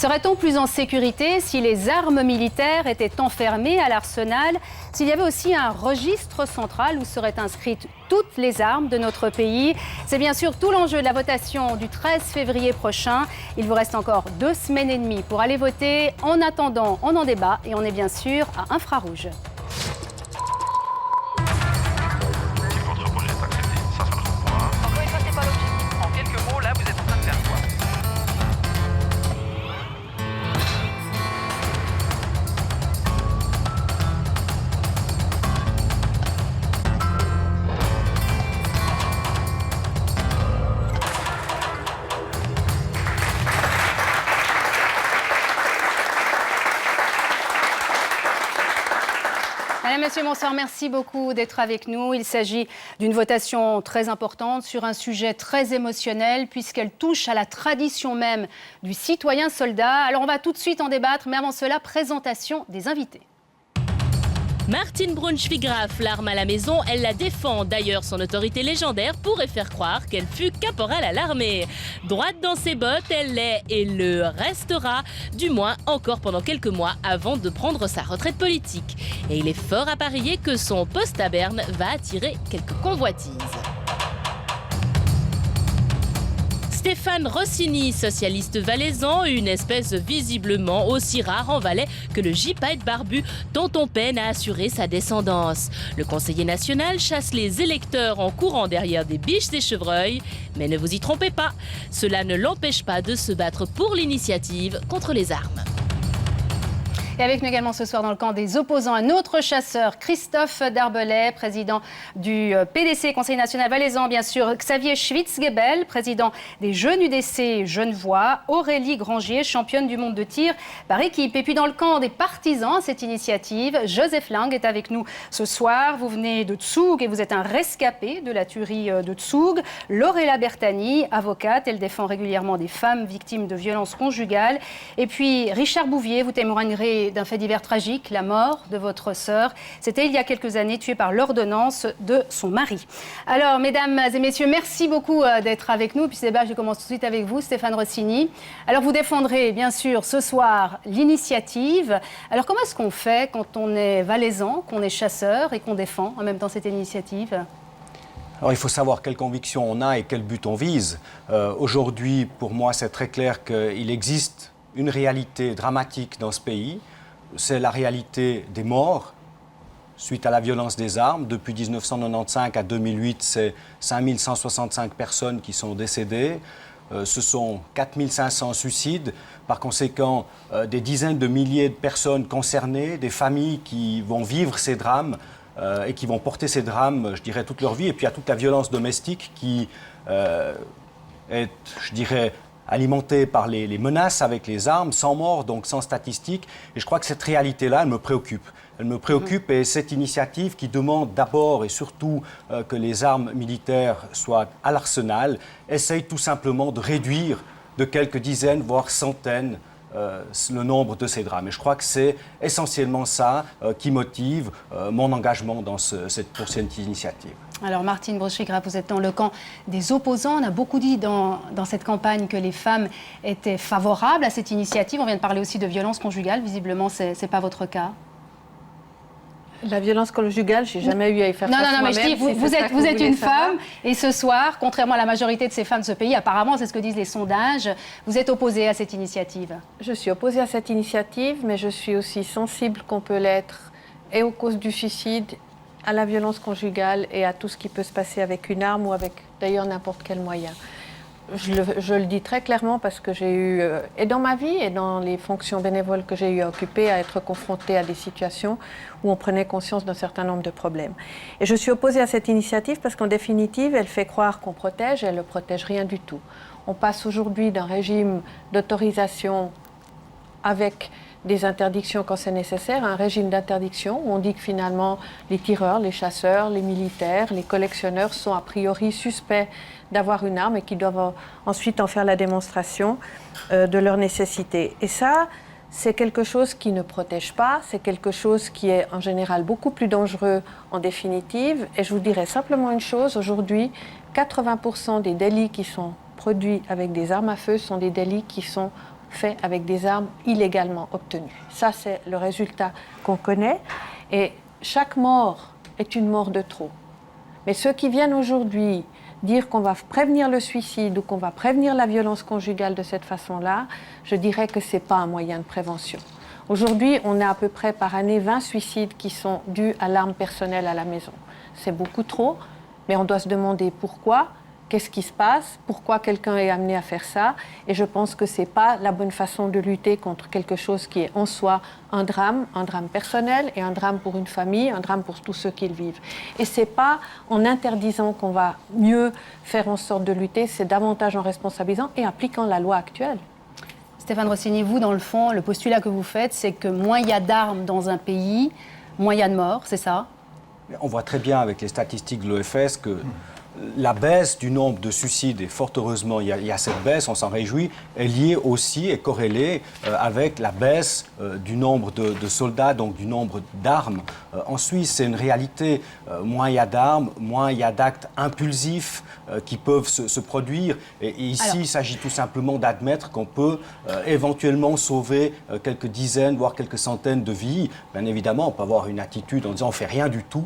Serait-on plus en sécurité si les armes militaires étaient enfermées à l'arsenal? S'il y avait aussi un registre central où seraient inscrites toutes les armes de notre pays? C'est bien sûr tout l'enjeu de la votation du 13 février prochain. Il vous reste encore 2 semaines et demie pour aller voter. En attendant, on en débat et on est bien sûr à Infrarouge. Madame, Monsieur, bonsoir. Merci beaucoup d'être avec nous. Il s'agit d'une votation très importante sur un sujet très émotionnel puisqu'elle touche à la tradition même du citoyen soldat. Alors on va tout de suite en débattre, mais avant cela, présentation des invités. Martine Braunschweig-Graf, l'arme à la maison, elle la défend. D'ailleurs, son autorité légendaire pourrait faire croire qu'elle fut caporal à l'armée. Droite dans ses bottes, elle l'est et le restera, du moins encore pendant quelques mois avant de prendre sa retraite politique. Et il est fort à parier que son poste à Berne va attirer quelques convoitises. Stéphane Rossini, socialiste valaisan, une espèce visiblement aussi rare en Valais que le gypaète barbu dont on peine à assurer sa descendance. Le conseiller national chasse les électeurs en courant derrière des biches et chevreuils. Mais ne vous y trompez pas, cela ne l'empêche pas de se battre pour l'initiative contre les armes. Et avec nous également ce soir dans le camp des opposants, un autre chasseur, Christophe Darbelay, président du PDC, Conseil national valaisan, bien sûr, Xavier Schwitzgebel, président des Jeunes UDC Genevois, Aurélie Grangier, championne du monde de tir par équipe. Et puis dans le camp des partisans à cette initiative, Joseph Lang est avec nous ce soir. Vous venez de Tsoug et vous êtes un rescapé de la tuerie de Tsoug. Lorella Bertani, avocate, elle défend régulièrement des femmes victimes de violences conjugales. Et puis Richard Bouvier, vous témoignerez d'un fait divers tragique, la mort de votre sœur. C'était il y a quelques années, tuée par l'ordonnance de son mari. Alors, mesdames et messieurs, merci beaucoup d'être avec nous. Puis ce débat, je commence tout de suite avec vous, Stéphane Rossini. Alors, vous défendrez, bien sûr, ce soir, l'initiative. Alors, comment est-ce qu'on fait quand on est valaisan, qu'on est chasseur et qu'on défend en même temps cette initiative ? Alors, il faut savoir quelles convictions on a et quel but on vise. Aujourd'hui, pour moi, c'est très clair qu'il existe une réalité dramatique dans ce pays. C'est la réalité des morts suite à la violence des armes. Depuis 1995 à 2008, c'est 5165 personnes qui sont décédées. Ce sont 4500 suicides. Par conséquent, des dizaines de milliers de personnes concernées, des familles qui vont vivre ces drames et qui vont porter ces drames, je dirais, toute leur vie. Et puis il y a toute la violence domestique qui est, je dirais, alimentée par les menaces avec les armes, sans mort, donc sans statistiques. Et je crois que cette réalité-là, elle me préoccupe. Elle me préoccupe et cette initiative qui demande d'abord et surtout que les armes militaires soient à l'arsenal, essaye tout simplement de réduire de quelques dizaines, voire centaines, le nombre de ces drames. Et je crois que c'est essentiellement ça qui motive mon engagement pour cette initiative. Alors Martine Braunschweig-Graf, vous êtes dans le camp des opposants. On a beaucoup dit dans cette campagne que les femmes étaient favorables à cette initiative. On vient de parler aussi de violence conjugale. Visiblement, ce n'est pas votre cas. La violence conjugale, je n'ai jamais eu à y faire face moi-même. Non, mais je dis, vous êtes une femme et ce soir, contrairement à la majorité de ces femmes de ce pays, apparemment, c'est ce que disent les sondages, vous êtes opposée à cette initiative. Je suis opposée à cette initiative, mais je suis aussi sensible qu'on peut l'être et aux causes du suicide, à la violence conjugale et à tout ce qui peut se passer avec une arme ou avec d'ailleurs n'importe quel moyen. Je le dis très clairement parce que j'ai eu, et dans ma vie et dans les fonctions bénévoles que j'ai eu à occuper, à être confrontée à des situations où on prenait conscience d'un certain nombre de problèmes. Et je suis opposée à cette initiative parce qu'en définitive, elle fait croire qu'on protège et elle ne protège rien du tout. On passe aujourd'hui d'un régime d'autorisation avec des interdictions quand c'est nécessaire, un régime d'interdiction où on dit que finalement les tireurs, les chasseurs, les militaires, les collectionneurs sont a priori suspects d'avoir une arme et qui doivent ensuite en faire la démonstration de leur nécessité. Et ça, c'est quelque chose qui ne protège pas, c'est quelque chose qui est en général beaucoup plus dangereux en définitive. Et je vous dirais simplement une chose, aujourd'hui, 80% des délits qui sont produits avec des armes à feu sont des délits qui sont fait avec des armes illégalement obtenues. Ça, c'est le résultat qu'on connaît. Et chaque mort est une mort de trop. Mais ceux qui viennent aujourd'hui dire qu'on va prévenir le suicide ou qu'on va prévenir la violence conjugale de cette façon-là, je dirais que ce n'est pas un moyen de prévention. Aujourd'hui, on a à peu près par année 20 suicides qui sont dus à l'arme personnelle à la maison. C'est beaucoup trop, mais on doit se demander pourquoi, qu'est-ce qui se passe, pourquoi quelqu'un est amené à faire ça. Et je pense que ce n'est pas la bonne façon de lutter contre quelque chose qui est en soi un drame personnel et un drame pour une famille, un drame pour tous ceux qui le vivent. Et ce n'est pas en interdisant qu'on va mieux faire en sorte de lutter, c'est davantage en responsabilisant et appliquant la loi actuelle. Stéphane Rossini, vous, dans le fond, le postulat que vous faites, c'est que moins il y a d'armes dans un pays, moins il y a de morts, c'est ça? On voit très bien avec les statistiques de l'OFS que la baisse du nombre de suicides, et fort heureusement il y a cette baisse, on s'en réjouit, est liée aussi et corrélée avec la baisse du nombre de soldats, donc du nombre d'armes. En Suisse, c'est une réalité. Moins il y a d'armes, moins il y a d'actes impulsifs qui peuvent se produire. Et ici, il s'agit tout simplement d'admettre qu'on peut éventuellement sauver quelques dizaines, voire quelques centaines de vies. Bien évidemment, on peut avoir une attitude en disant on ne fait rien du tout.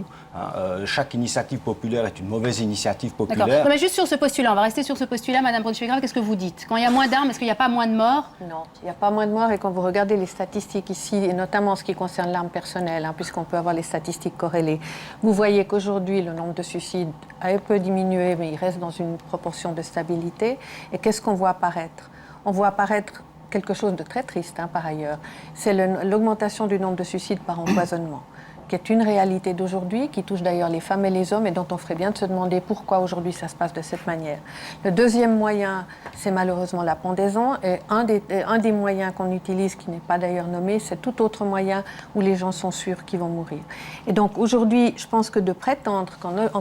Chaque initiative populaire est une mauvaise initiative populaire. D'accord. Mais juste sur ce postulat, on va rester sur ce postulat, Madame Brunschwig-Graf, qu'est-ce que vous dites? Quand il y a moins d'armes, est-ce qu'il n'y a pas moins de morts? Non, il n'y a pas moins de morts, et quand vous regardez les statistiques ici, et notamment en ce qui concerne l'arme personnelle, puisqu'on peut avoir les statistiques corrélées, vous voyez qu'aujourd'hui, le nombre de suicides a un peu diminué, mais il reste dans une proportion de stabilité. Et qu'est-ce qu'on voit apparaître? On voit apparaître quelque chose de très triste, par ailleurs. C'est l'augmentation du nombre de suicides par empoisonnement, qui est une réalité d'aujourd'hui, qui touche d'ailleurs les femmes et les hommes, et dont on ferait bien de se demander pourquoi aujourd'hui ça se passe de cette manière. Le deuxième moyen, c'est malheureusement la pendaison, et un des moyens qu'on utilise, qui n'est pas d'ailleurs nommé, c'est tout autre moyen où les gens sont sûrs qu'ils vont mourir. Et donc aujourd'hui, je pense que de prétendre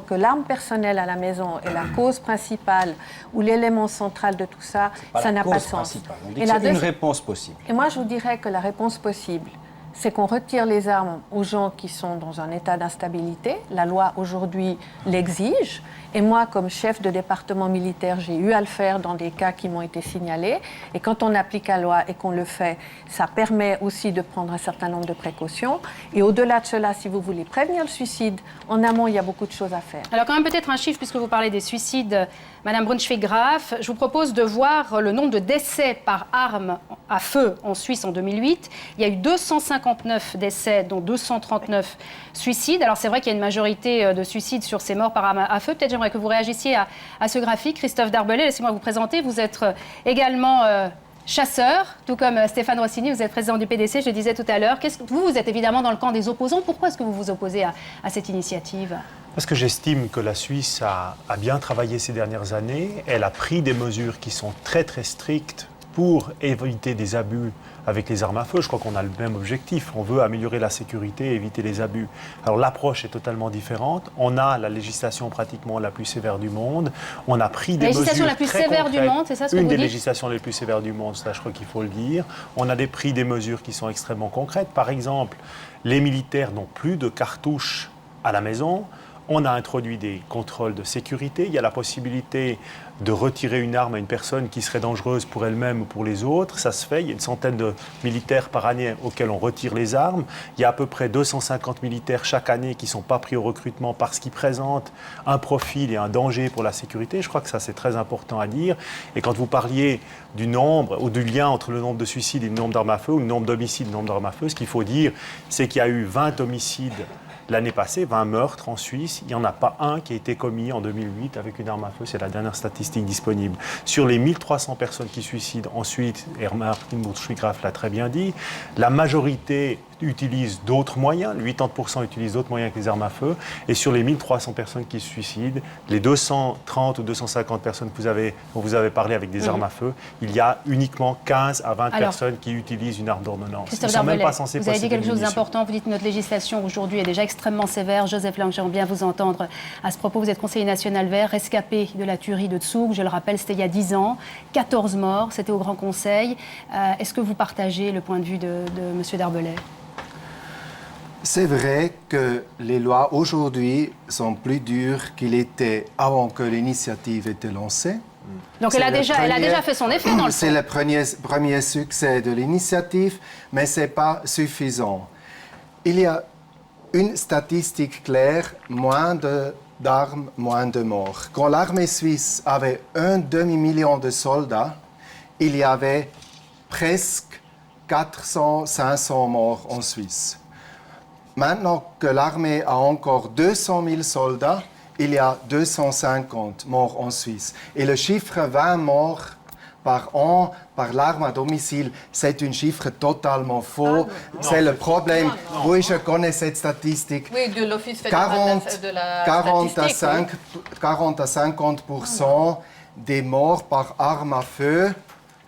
que l'arme personnelle à la maison est la cause principale, ou l'élément central de tout ça, ça n'a pas de sens. On dit que c'est une réponse possible. Et moi, je vous dirais que la réponse possible, c'est qu'on retire les armes aux gens qui sont dans un état d'instabilité. La loi, aujourd'hui, l'exige. Et moi, comme chef de département militaire, j'ai eu à le faire dans des cas qui m'ont été signalés. Et quand on applique la loi et qu'on le fait, ça permet aussi de prendre un certain nombre de précautions. Et au-delà de cela, si vous voulez prévenir le suicide, en amont, il y a beaucoup de choses à faire. Alors quand même peut-être un chiffre, puisque vous parlez des suicides, Madame Brunschwig-Graf, je vous propose de voir le nombre de décès par arme à feu en Suisse en 2008. Il y a eu 259 décès, dont 239 suicides. Alors c'est vrai qu'il y a une majorité de suicides sur ces morts par arme à feu. Peut-être j'aimerais que vous réagissiez à ce graphique. Christophe Darbellet, laissez-moi vous présenter. Vous êtes également chasseur, tout comme Stéphane Rossini, vous êtes président du PDC, je le disais tout à l'heure. Vous êtes évidemment dans le camp des opposants. Pourquoi est-ce que vous vous opposez à cette initiative? Parce que j'estime que la Suisse a bien travaillé ces dernières années. Elle a pris des mesures qui sont très très strictes pour éviter des abus avec les armes à feu. Je crois qu'on a le même objectif. On veut améliorer la sécurité et éviter les abus. Alors l'approche est totalement différente. On a la législation pratiquement la plus sévère du monde. On a pris des mesures très concrètes. La législation la plus sévère du monde, c'est ça ce que vous dites? Une des législations les plus sévères du monde, ça je crois qu'il faut le dire. On a pris des mesures qui sont extrêmement concrètes. Par exemple, les militaires n'ont plus de cartouches à la maison. On a introduit des contrôles de sécurité. Il y a la possibilité de retirer une arme à une personne qui serait dangereuse pour elle-même ou pour les autres. Ça se fait. Il y a une centaine de militaires par année auxquels on retire les armes. Il y a à peu près 250 militaires chaque année qui ne sont pas pris au recrutement parce qu'ils présentent un profil et un danger pour la sécurité. Je crois que ça, c'est très important à dire. Et quand vous parliez du nombre ou du lien entre le nombre de suicides et le nombre d'armes à feu, ou le nombre d'homicides et le nombre d'armes à feu, ce qu'il faut dire, c'est qu'il y a eu 20 homicides l'année passée, 20 meurtres en Suisse. Il n'y en a pas un qui a été commis en 2008 avec une arme à feu. C'est la dernière statistique disponible. Sur les 1300 personnes qui suicident ensuite, et Martin Brunschwig-Graf l'a très bien dit, la majorité utilisent d'autres moyens, 80% utilisent d'autres moyens que les armes à feu, et sur les 1300 personnes qui se suicident, les 230 ou 250 personnes dont vous avez parlé avec des armes à feu, il y a uniquement 15 à 20 personnes qui utilisent une arme d'ordonnance. Christophe Darbellet, vous avez dit quelque chose d'important, vous dites que notre législation aujourd'hui est déjà extrêmement sévère. Joseph Lang, j'aimerais bien vous entendre à ce propos. Vous êtes conseiller national vert, rescapé de la tuerie de Zug, je le rappelle, c'était il y a 10 ans, 14 morts, c'était au Grand Conseil. Est-ce que vous partagez le point de vue de M. Darbellet ? C'est vrai que les lois aujourd'hui sont plus dures qu'il était avant que l'initiative était lancée. Donc elle a déjà fait son effet dans le C'est fond. le premier succès de l'initiative, mais ce n'est pas suffisant. Il y a une statistique claire, moins d'armes, moins de morts. Quand l'armée suisse avait un demi-million de soldats, il y avait presque 400-500 morts en Suisse. Maintenant que l'armée a encore 200 000 soldats, il y a 250 morts en Suisse. Et le chiffre 20 morts par an par l'arme à domicile, c'est un chiffre totalement faux. C'est le problème. Oui, je connais cette statistique. Oui, de l'Office fédéral de la statistique. 40 à 50% des morts par arme à feu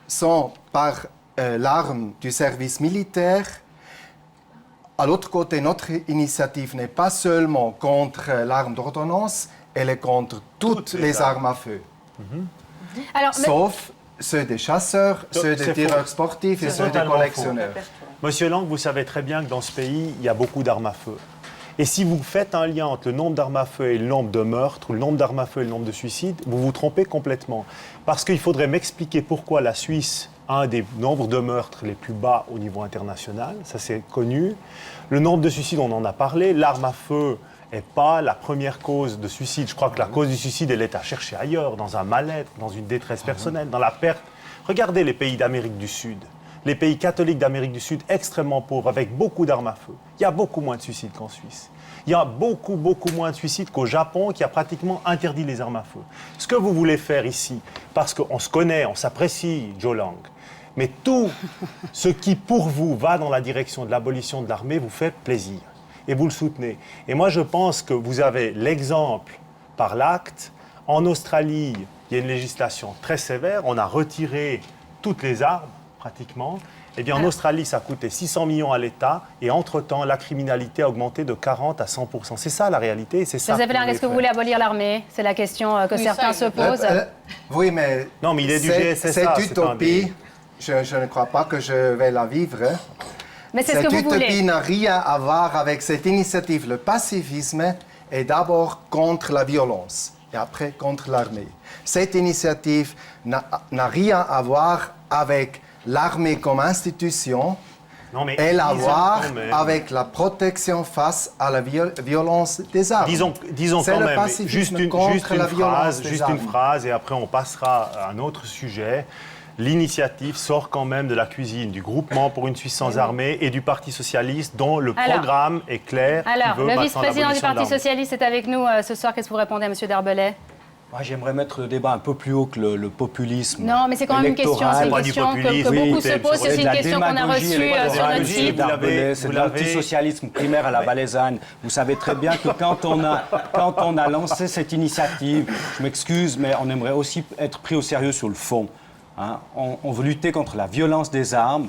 sont par l'arme du service militaire. À l'autre côté, notre initiative n'est pas seulement contre l'arme d'ordonnance, elle est contre toutes les armes à feu. Alors, mais- Sauf ceux des chasseurs, ceux des c'est tireurs faux. sportifs et C'est ceux des totalement collectionneurs. Monsieur Lang, vous savez très bien que dans ce pays, il y a beaucoup d'armes à feu. Et si vous faites un lien entre le nombre d'armes à feu et le nombre de meurtres, ou le nombre d'armes à feu et le nombre de suicides, vous vous trompez complètement. Parce qu'il faudrait m'expliquer pourquoi la Suisse a un des nombres de meurtres les plus bas au niveau international, ça c'est connu. Le nombre de suicides, on en a parlé. L'arme à feu n'est pas la première cause de suicide. Je crois que la cause du suicide, elle est à chercher ailleurs, dans un mal-être, dans une détresse personnelle, dans la perte. Regardez les pays d'Amérique du Sud. Les pays catholiques d'Amérique du Sud, extrêmement pauvres, avec beaucoup d'armes à feu. Il y a beaucoup moins de suicides qu'en Suisse. Il y a beaucoup moins de suicides qu'au Japon, qui a pratiquement interdit les armes à feu. Ce que vous voulez faire ici, parce qu'on se connaît, on s'apprécie, Joe Lang, mais tout ce qui, pour vous, va dans la direction de l'abolition de l'armée, vous fait plaisir. Et vous le soutenez. Et moi, je pense que vous avez l'exemple par l'acte. En Australie, il y a une législation très sévère. On a retiré toutes les armes, pratiquement. Eh bien, en Australie, ça coûtait 600 millions à l'État. Et entre-temps, la criminalité a augmenté de 40 à 100%. C'est ça, la réalité. C'est ça. Joseph Lang, est-ce que vous voulez abolir l'armée? C'est la question que certains se posent. Oui, mais, Non, mais il est du GSSA, cette c'est utopie, je ne crois pas que je vais la vivre. Mais c'est ce Cette que vous utopie voulez. n'a rien à voir avec cette initiative. Le pacifisme est d'abord contre la violence et après contre l'armée. Cette initiative n'a rien à voir avec l'armée comme institution. Non, mais Elle a à disons voir quand même- avec la protection face à la violence des armes. Disons C'est quand le même, pacifisme juste une contre la violence phrase, des juste armes. une phrase, et après on passera à un autre sujet. L'initiative sort quand même de la cuisine du Groupement pour une Suisse sans armée et du Parti socialiste, dont le programme est clair. qui Alors, veut le maintenant vice-président du l'abolition de Parti l'armée. socialiste est avec nous ce soir. Qu'est-ce que vous répondez à M. Darbelet? Moi, j'aimerais mettre le débat un peu plus haut que le populisme. Non, mais c'est quand même une question. C'est une Pas du question que populisme, beaucoup oui, se posent. c'est C'est une question qu'on a reçue sur notre démagogie, site. vous l'avez- C'est vous de l'avez- l'antisocialisme primaire à la valaisanne. Vous savez très bien que quand on a lancé cette initiative, je m'excuse, mais on aimerait aussi être pris au sérieux sur le fond. Hein. On veut lutter contre la violence des armes,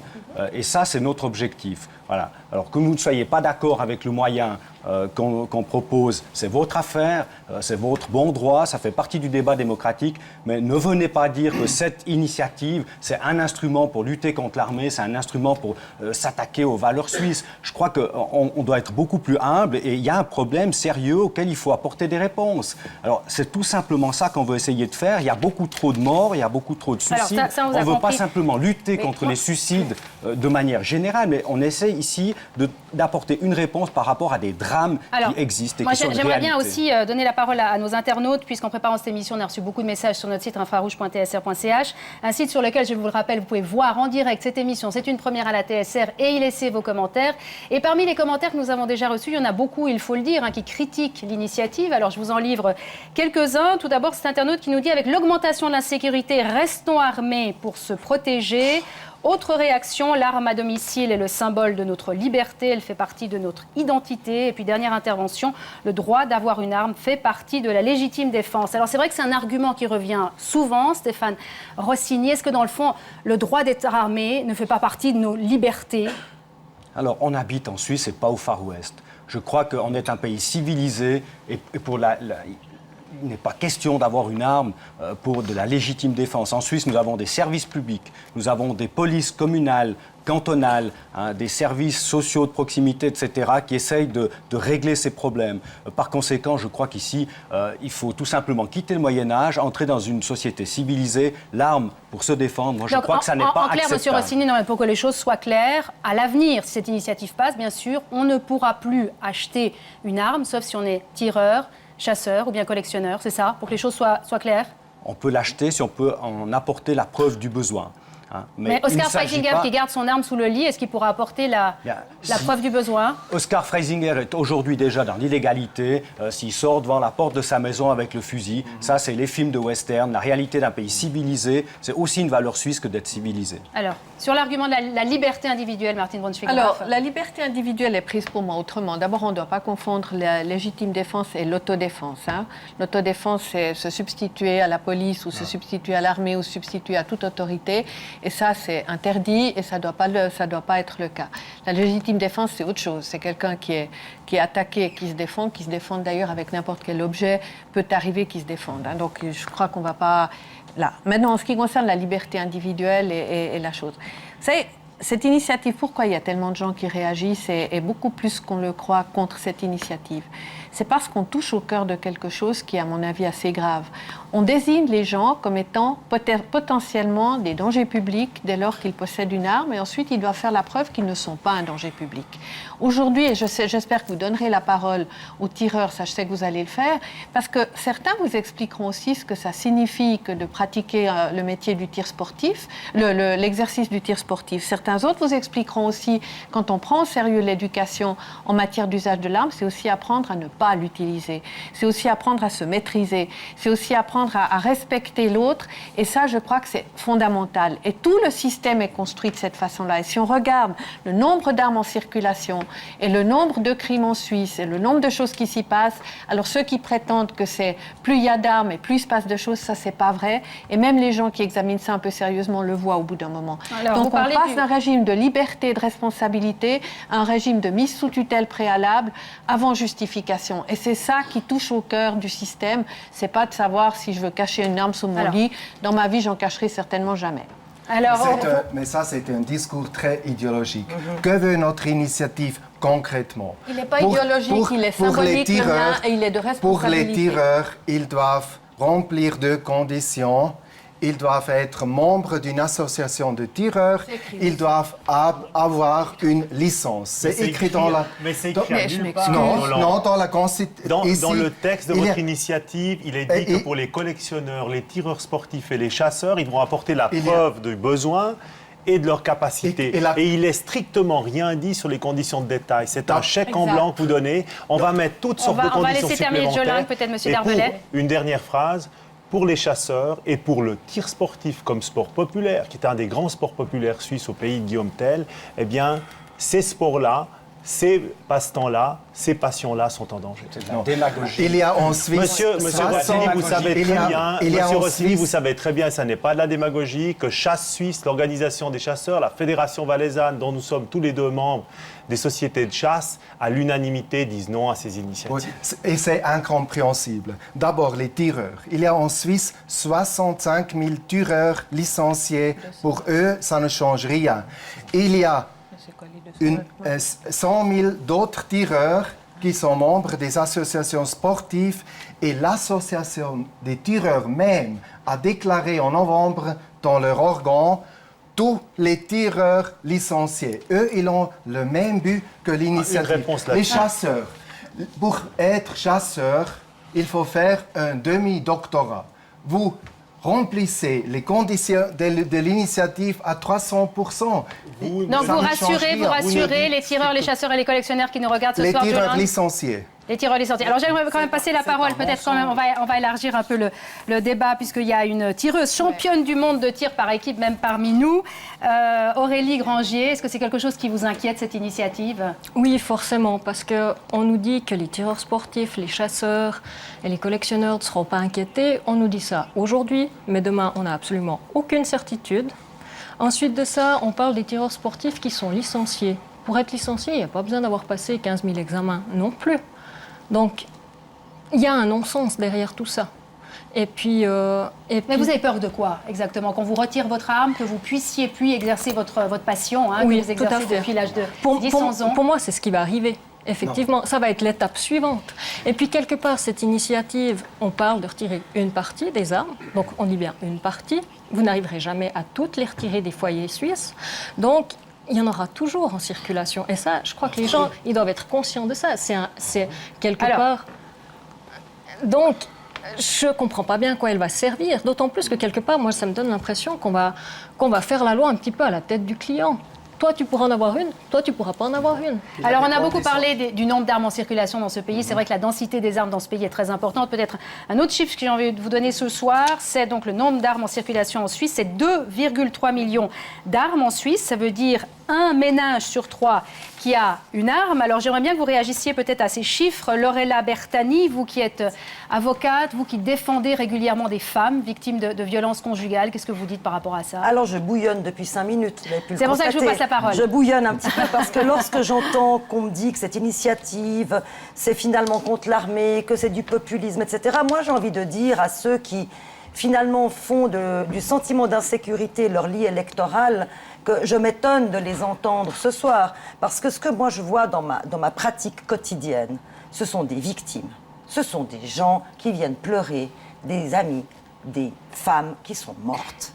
et ça, c'est notre objectif. Voilà. Alors que vous ne soyez pas d'accord avec le moyen qu'on propose, c'est votre affaire, c'est votre bon droit, ça fait partie du débat démocratique, mais ne venez pas dire que cette initiative, c'est un instrument pour lutter contre l'armée, c'est un instrument pour s'attaquer aux valeurs suisses. Je crois qu'on doit être beaucoup plus humble, et il y a un problème sérieux auquel il faut apporter des réponses. Alors, c'est tout simplement ça qu'on veut essayer de faire. Il y a beaucoup trop de morts, il y a beaucoup trop de suicides. Alors, ça, on vous a on ne veut pas compris. simplement lutter Mais contre moi- les suicides de manière générale, mais on essaie ici d'apporter une réponse par rapport à des drames qui existent et moi, qui sont une j'aimerais bien réalité. aussi donner la parole à nos internautes, puisqu'en préparant cette émission, on a reçu beaucoup de messages sur notre site infrarouge.tsr.ch, un site sur lequel, je vous le rappelle, vous pouvez voir en direct cette émission. C'est une première à la TSR, et y laisser vos commentaires. Et parmi les commentaires que nous avons déjà reçus, il y en a beaucoup, il faut le dire, qui critiquent l'initiative. Alors, je vous en livre quelques-uns. Tout d'abord, cet internaute qui nous dit « Avec l'augmentation de l'insécurité, restons armés pour se protéger ». Autre réaction, l'arme à domicile est le symbole de notre liberté, elle fait partie de notre identité. Et puis dernière intervention, le droit d'avoir une arme fait partie de la légitime défense. Alors c'est vrai que c'est un argument qui revient souvent, Stéphane Rossini. Est-ce que dans le fond, le droit d'être armé ne fait pas partie de nos libertés? Alors, on habite en Suisse et pas au Far West. Je crois qu'on est un pays civilisé et pour il n'est pas question d'avoir une arme pour de la légitime défense. En Suisse, nous avons des services publics, nous avons des polices communales, cantonales, des services sociaux de proximité, etc., qui essayent de régler ces problèmes. Par conséquent, je crois qu'ici, il faut tout simplement quitter le Moyen-Âge, entrer dans une société civilisée. L'arme pour se défendre, moi, je crois que ça n'est pas clair, acceptable. M. Rossini, non, mais pour que les choses soient claires, à l'avenir, si cette initiative passe, bien sûr, on ne pourra plus acheter une arme, sauf si on est tireur, chasseur ou bien collectionneur, c'est ça, pour que les choses soient claires? On peut l'acheter si on peut en apporter la preuve du besoin. Mais Oscar Freisinger, qui garde son arme sous le lit, est-ce qu'il pourra apporter la preuve du besoin? Oscar Freisinger est aujourd'hui déjà dans l'illégalité. S'il sort devant la porte de sa maison avec le fusil, ça c'est les films de western. La réalité d'un pays civilisé, c'est aussi une valeur suisse que d'être civilisé. Alors, sur l'argument de la liberté individuelle, Martine Braunschweig. Alors, la liberté individuelle est prise pour moi autrement. D'abord, on ne doit pas confondre la légitime défense et l'autodéfense. L'autodéfense, c'est se substituer à la police ou se substituer à l'armée ou se substituer à toute autorité. Et ça, c'est interdit et ça doit pas être le cas. La légitime défense, c'est autre chose. C'est quelqu'un qui est attaqué et qui se défend d'ailleurs avec n'importe quel objet, peut arriver qu'il se défende. Donc, je crois qu'on ne va pas... Là. Maintenant, en ce qui concerne la liberté individuelle et la chose, vous savez, cette initiative, pourquoi il y a tellement de gens qui réagissent et beaucoup plus qu'on le croit contre cette initiative? C'est parce qu'on touche au cœur de quelque chose qui est, à mon avis, assez grave. On désigne les gens comme étant potentiellement des dangers publics dès lors qu'ils possèdent une arme et ensuite ils doivent faire la preuve qu'ils ne sont pas un danger public. Aujourd'hui, et j'espère que vous donnerez la parole aux tireurs, ça je sais que vous allez le faire, parce que certains vous expliqueront aussi ce que ça signifie que de pratiquer le métier du tir sportif, l'exercice du tir sportif. Certains autres vous expliqueront aussi, quand on prend au sérieux l'éducation en matière d'usage de l'arme, c'est aussi apprendre à ne pas l'utiliser. C'est aussi apprendre à se maîtriser. C'est aussi apprendre à respecter l'autre. Et ça, je crois que c'est fondamental. Et tout le système est construit de cette façon-là. Et si on regarde le nombre d'armes en circulation et le nombre de crimes en Suisse et le nombre de choses qui s'y passent, alors ceux qui prétendent que c'est plus il y a d'armes et plus il se passe de choses, ça, c'est pas vrai. Et même les gens qui examinent ça un peu sérieusement le voient au bout d'un moment. Alors, donc, on passe d'un régime de liberté et de responsabilité à un régime de mise sous tutelle préalable avant justification. Et c'est ça qui touche au cœur du système. C'est pas de savoir si je veux cacher une arme sous mon lit. Dans ma vie, j'en cacherai certainement jamais. Alors, mais ça, c'est un discours très idéologique. Que veut notre initiative concrètement? Il n'est pas idéologique, il est symbolique, et il est de responsabilité. Pour les tireurs, ils doivent remplir deux conditions. Ils doivent être membres d'une association de tireurs. Ils doivent avoir une licence. C'est écrit dans la... Mais c'est écrit nulle part. Non, dans la Constitution. Dans le texte de votre initiative, il est dit que pour les collectionneurs, les tireurs sportifs et les chasseurs, ils vont apporter la preuve du besoin et de leur capacité. Et il est strictement rien dit sur les conditions de détail. C'est un chèque en blanc que vous donnez. On va mettre toutes sortes de conditions supplémentaires. On va laisser terminer Jolang, peut-être, M. Darbelet. Une dernière phrase. Pour les chasseurs et pour le tir sportif comme sport populaire, qui est un des grands sports populaires suisses au pays de Guillaume Tell, eh bien, ces sports-là, ces passe-temps-là, ces passions-là sont en danger. C'est de la démagogie. Il y a en Suisse... Monsieur Rossini, vous savez très bien, Monsieur Rossini, vous savez très bien, ça n'est pas de la démagogie, que Chasse Suisse, l'organisation des chasseurs, la Fédération valaisanne, dont nous sommes tous les deux membres, des sociétés de chasse, à l'unanimité, disent non à ces initiatives. Oui, et c'est incompréhensible. D'abord, les tireurs. Il y a en Suisse 65 000 tireurs licenciés. Pour eux, ça ne change rien. Il y a 100 000 d'autres tireurs qui sont membres des associations sportives et l'association des tireurs même a déclaré en novembre dans leur organe tous les tireurs licenciés. Eux, ils ont le même but que l'initiative. Les chasseurs. Pour être chasseur, il faut faire un demi-doctorat. Vous remplissez les conditions de l'initiative à 300%. Donc vous rassurez les tireurs, les chasseurs et les collectionneurs qui nous regardent ce soir. Les tireurs licenciés. Les tireurs licenciés. Alors j'aimerais quand même passer la parole, peut-être quand même, on va élargir un peu le débat, puisqu'il y a une tireuse championne du monde de tir par équipe, même parmi nous, Aurélie Grangier. Est-ce que c'est quelque chose qui vous inquiète, cette initiative? Oui, forcément, parce qu'on nous dit que les tireurs sportifs, les chasseurs et les collectionneurs ne seront pas inquiétés. On nous dit ça aujourd'hui, mais demain, on n'a absolument aucune certitude. Ensuite de ça, on parle des tireurs sportifs qui sont licenciés. Pour être licencié, il n'y a pas besoin d'avoir passé 15 000 examens non plus. Donc, il y a un non-sens derrière tout ça. Et puis, Mais vous avez peur de quoi exactement? Qu'on vous retire votre arme, que vous puissiez plus exercer votre passion, hein, oui, que vous exercez depuis l'âge de 10-11 ans? Pour moi, c'est ce qui va arriver. Effectivement, ça va être l'étape suivante. Et puis, quelque part, cette initiative, on parle de retirer une partie des armes. Donc, on dit bien une partie. Vous n'arriverez jamais à toutes les retirer des foyers suisses. Donc, il y en aura toujours en circulation. Et ça, je crois que les gens, ils doivent être conscients de ça. C'est quelque part... Donc, je ne comprends pas bien à quoi elle va servir. D'autant plus que, quelque part, moi, ça me donne l'impression qu'on va faire la loi un petit peu à la tête du client. Toi, tu pourras en avoir une, toi, tu ne pourras pas en avoir une. Alors, on a beaucoup parlé du nombre d'armes en circulation dans ce pays. C'est vrai que la densité des armes dans ce pays est très importante. Peut-être un autre chiffre que j'ai envie de vous donner ce soir, c'est donc le nombre d'armes en circulation en Suisse. C'est 2,3 millions d'armes en Suisse. Ça veut dire un ménage sur 3 qui a une arme. Alors, j'aimerais bien que vous réagissiez peut-être à ces chiffres. Lorella Bertani, vous qui êtes avocate, vous qui défendez régulièrement des femmes victimes de violences conjugales, qu'est-ce que vous dites par rapport à ça? Alors, je bouillonne depuis 5 minutes. C'est pour ça que je vous passe la parole. Je bouillonne un petit peu parce que lorsque j'entends qu'on me dit que cette initiative, c'est finalement contre l'armée, que c'est du populisme, etc., moi, j'ai envie de dire à ceux qui, finalement, font du sentiment d'insécurité leur lit électoral, que je m'étonne de les entendre ce soir. Parce que ce que moi, je vois dans ma pratique quotidienne, ce sont des victimes. Ce sont des gens qui viennent pleurer, des amis, des femmes qui sont mortes.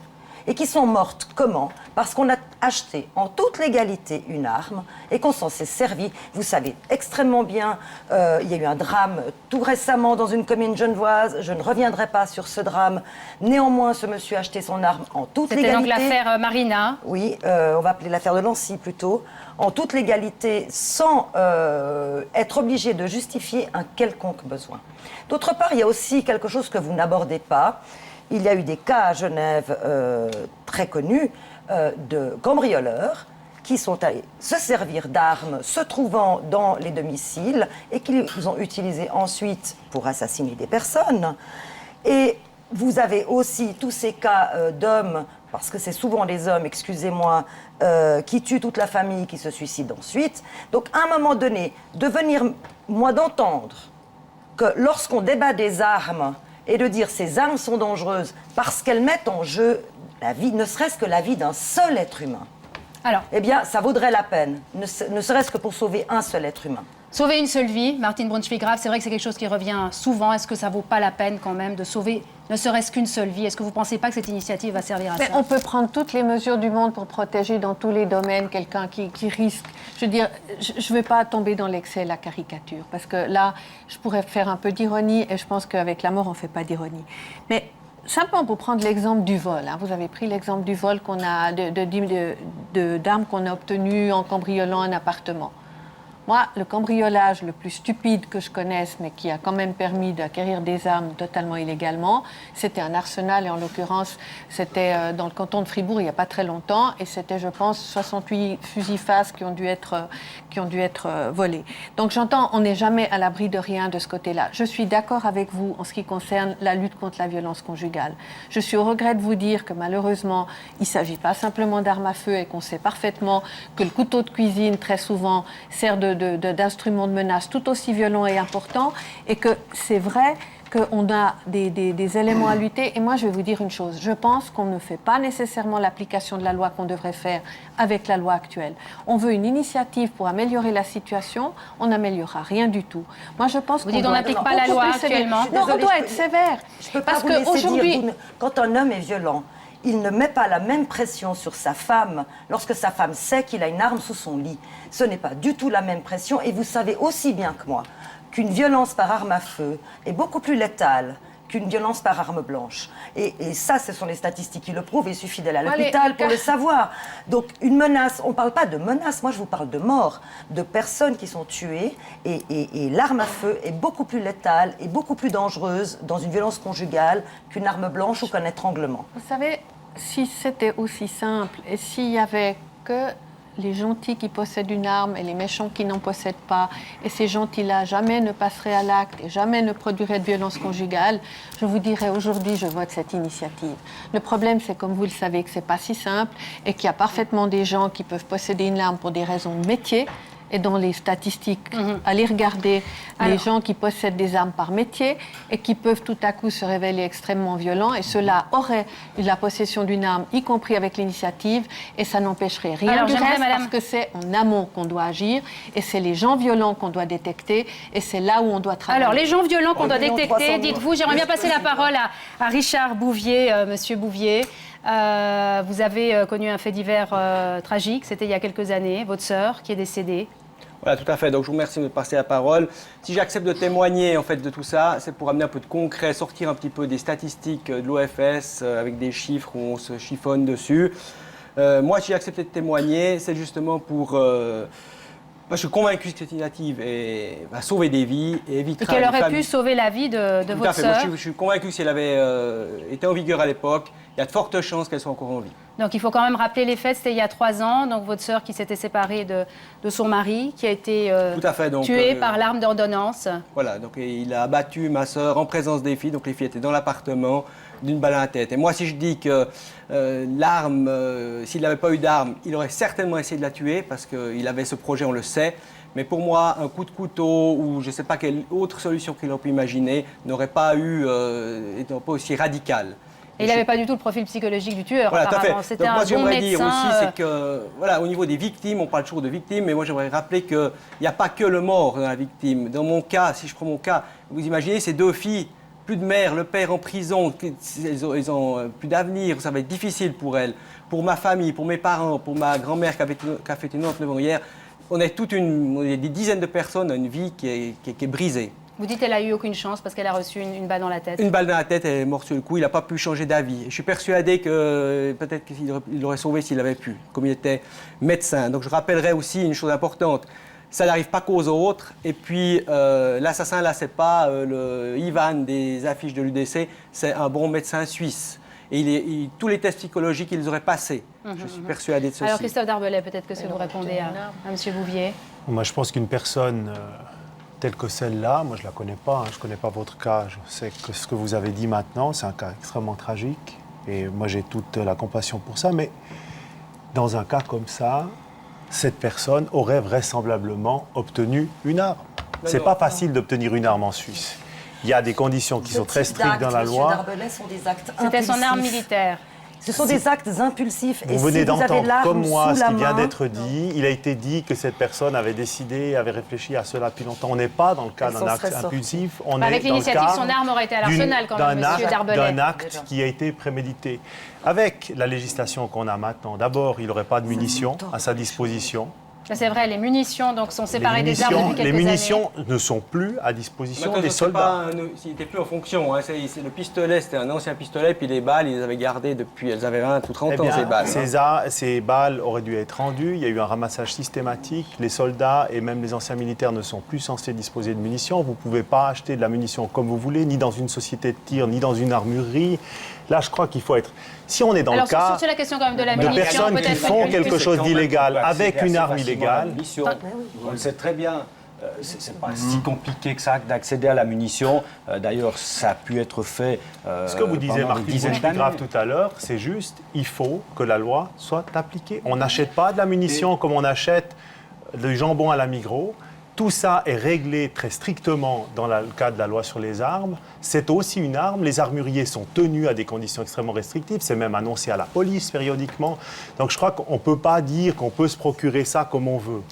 Et qui sont mortes comment? Parce qu'on a acheté en toute légalité une arme et qu'on s'en s'est servi. Vous savez extrêmement bien, il y a eu un drame tout récemment dans une commune genevoise. Je ne reviendrai pas sur ce drame. Néanmoins, ce monsieur a acheté son arme en toute légalité. C'était donc l'affaire Marina. Oui, on va appeler l'affaire de Nancy plutôt. En toute légalité, sans être obligé de justifier un quelconque besoin. D'autre part, il y a aussi quelque chose que vous n'abordez pas. Il y a eu des cas à Genève très connus de cambrioleurs qui sont allés se servir d'armes se trouvant dans les domiciles et qui les ont utilisées ensuite pour assassiner des personnes. Et vous avez aussi tous ces cas d'hommes, parce que c'est souvent les hommes, excusez-moi, qui tuent toute la famille, qui se suicident ensuite. Donc à un moment donné, de venir, moi, d'entendre que lorsqu'on débat des armes, et de dire ces armes sont dangereuses parce qu'elles mettent en jeu la vie, ne serait-ce que la vie d'un seul être humain. Alors, eh bien, ça vaudrait la peine, ne serait-ce que pour sauver un seul être humain. Sauver une seule vie, Martine Brunschwig-Graf, c'est vrai que c'est quelque chose qui revient souvent. Est-ce que ça ne vaut pas la peine quand même de sauver ne serait-ce qu'une seule vie? Est-ce que vous ne pensez pas que cette initiative va servir à ça? On peut prendre toutes les mesures du monde pour protéger dans tous les domaines quelqu'un qui risque. Je veux dire, je ne vais pas tomber dans l'excès, la caricature, parce que là, je pourrais faire un peu d'ironie, et je pense qu'avec la mort, on ne fait pas d'ironie. Mais simplement pour prendre l'exemple du vol, hein, vous avez pris l'exemple du vol qu'on a d'armes qu'on a obtenues en cambriolant un appartement. Moi, le cambriolage le plus stupide que je connaisse, mais qui a quand même permis d'acquérir des armes totalement illégalement, c'était un arsenal, et en l'occurrence, c'était dans le canton de Fribourg il n'y a pas très longtemps, et c'était, je pense, 68 fusils FAS qui ont dû être volés. Donc j'entends, on n'est jamais à l'abri de rien de ce côté-là. Je suis d'accord avec vous en ce qui concerne la lutte contre la violence conjugale. Je suis au regret de vous dire que malheureusement, il ne s'agit pas simplement d'armes à feu, et qu'on sait parfaitement que le couteau de cuisine, très souvent, sert d'instruments de menace tout aussi violents et importants, et que c'est vrai qu'on a des éléments à lutter. Et moi, je vais vous dire une chose. Je pense qu'on ne fait pas nécessairement l'application de la loi qu'on devrait faire avec la loi actuelle. On veut une initiative pour améliorer la situation, on n'améliorera rien du tout. Moi, je pense qu'on n'applique pas la loi actuellement. Non, on doit être sévère. Je peux pas vous laisser dire, quand un homme est violent, il ne met pas la même pression sur sa femme lorsque sa femme sait qu'il a une arme sous son lit. Ce n'est pas du tout la même pression, et vous savez aussi bien que moi qu'une violence par arme à feu est beaucoup plus létale qu'une violence par arme blanche. Et ça, ce sont les statistiques qui le prouvent, il suffit d'aller à l'hôpital pour le savoir. Donc une menace, on ne parle pas de menace, moi je vous parle de mort, de personnes qui sont tuées, et l'arme à feu est beaucoup plus létale et beaucoup plus dangereuse dans une violence conjugale qu'une arme blanche ou qu'un étranglement. Vous savez, si c'était aussi simple, et s'il n'y avait que les gentils qui possèdent une arme et les méchants qui n'en possèdent pas, et ces gentils-là jamais ne passeraient à l'acte et jamais ne produiraient de violence conjugale, je vous dirais aujourd'hui, je vote cette initiative. Le problème, c'est comme vous le savez, que ce n'est pas si simple, et qu'il y a parfaitement des gens qui peuvent posséder une arme pour des raisons de métier, et dans les statistiques, allez regarder les gens qui possèdent des armes par métier et qui peuvent tout à coup se révéler extrêmement violents. Et ceux-là auraient eu la possession d'une arme, y compris avec l'initiative, et ça n'empêcherait rien du reste, parce que c'est en amont qu'on doit agir, et c'est les gens violents qu'on doit détecter, et c'est là où on doit travailler. Alors, les gens violents qu'on doit détecter, dites-vous, j'aimerais bien passer la parole à Richard Bouvier, Monsieur Bouvier. Vous avez connu un fait divers tragique, c'était il y a quelques années, votre sœur qui est décédée. Voilà, tout à fait. Donc, je vous remercie de me passer la parole. Si j'accepte de témoigner en fait de tout ça, c'est pour amener un peu de concret, sortir un petit peu des statistiques de l'OFS avec des chiffres où on se chiffonne dessus. Moi, si j'ai accepté de témoigner, c'est justement pour... Moi, je suis convaincu que cette initiative va sauver des vies et évitera... Et qu'elle aurait pu sauver la vie de votre sœur. Je suis convaincu que si elle avait été en vigueur à l'époque, il y a de fortes chances qu'elle soit encore en vie. Donc il faut quand même rappeler les faits, c'était il y a 3 ans, donc votre sœur qui s'était séparée de son mari, qui a été tuée par l'arme d'ordonnance. Voilà, donc il a abattu ma sœur en présence des filles, donc les filles étaient dans l'appartement, d'une balle à la tête. Et moi, si je dis que l'arme, s'il n'avait pas eu d'arme, il aurait certainement essayé de la tuer, parce qu'il avait ce projet, on le sait. Mais pour moi, un coup de couteau ou je ne sais pas quelle autre solution qu'il aurait pu imaginer n'aurait pas été pas aussi radical. Et il n'avait pas du tout le profil psychologique du tueur, voilà, apparemment. C'était un bon médecin. Moi, j'aimerais dire aussi, c'est que, voilà, au niveau des victimes, on parle toujours de victimes, mais moi, j'aimerais rappeler qu'il n'y a pas que le mort dans la victime. Dans mon cas, si je prends mon cas, vous imaginez ces 2 filles, plus de mère, le père en prison, ils ont plus d'avenir, ça va être difficile pour elles. Pour ma famille, pour mes parents, pour ma grand-mère qui a fêté 99 ans hier, on est des dizaines de personnes, une vie qui est brisée. Vous dites qu'elle n'a eu aucune chance parce qu'elle a reçu une balle dans la tête. Une balle dans la tête, elle est morte sur le coup, il n'a pas pu changer d'avis. Je suis persuadé que peut-être qu'il l'aurait sauvé s'il avait pu, comme il était médecin. Donc je rappellerai aussi une chose importante, ça n'arrive pas qu'aux autres. Et puis l'assassin, là, c'est pas le Ivan des affiches de l'UDC, c'est un bon médecin suisse. Et tous les tests psychologiques, ils les auraient passés. Je suis persuadé de ceci. Alors Christophe Darbelet, peut-être que vous répondez à M. Bouvier. Moi, je pense qu'une personne telle que celle-là, moi je ne la connais pas, je ne connais pas votre cas, je sais que ce que vous avez dit maintenant, c'est un cas extrêmement tragique, et moi j'ai toute la compassion pour ça, mais dans un cas comme ça, cette personne aurait vraisemblablement obtenu une arme. Ce n'est pas facile d'obtenir une arme en Suisse. Il y a des conditions qui sont très strictes dans la loi. Darbelet sont des actes impulsifs. C'était son arme militaire. Ce sont des actes impulsifs. Vous venez d'entendre comme moi ce qui vient d'être dit. Il a été dit que cette personne avait décidé, avait réfléchi à cela depuis longtemps. On n'est pas dans le cas d'un acte impulsif. On est avec l'initiative, son arme aurait été à l'arsenal quand même, M. Darbelet. D'un acte qui a été prémédité. Avec la législation qu'on a maintenant, d'abord, il n'aurait pas de munitions à sa disposition. C'est vrai, les munitions donc, sont séparées des armes depuis quelques années. Les munitions ne sont plus à disposition des soldats. Il n'était plus en fonction. Hein. Le pistolet, c'était un ancien pistolet, puis les balles, ils les avaient gardées depuis, elles avaient 20 ou 30 ans, ces balles. Ces balles auraient dû être rendues. Il y a eu un ramassage systématique. Les soldats et même les anciens militaires ne sont plus censés disposer de munitions. Vous ne pouvez pas acheter de la munition comme vous voulez, ni dans une société de tir, ni dans une armurerie. Là, je crois qu'il faut être... Si on est dans le cas sur la question quand même de, la de personnes qui font quelque chose d'illégal avec une arme illégale... On le sait très bien. C'est pas si compliqué que ça d'accéder à la munition. D'ailleurs, ça a pu être fait. Ce que vous disiez, Marcus Grave, tout à l'heure, c'est juste, il faut que la loi soit appliquée. On n'achète pas de la munition comme on achète du jambon à la Migros. Tout ça est réglé très strictement dans le cadre de la loi sur les armes. C'est aussi une arme. Les armuriers sont tenus à des conditions extrêmement restrictives. C'est même annoncé à la police périodiquement. Donc je crois qu'on ne peut pas dire qu'on peut se procurer ça comme on veut.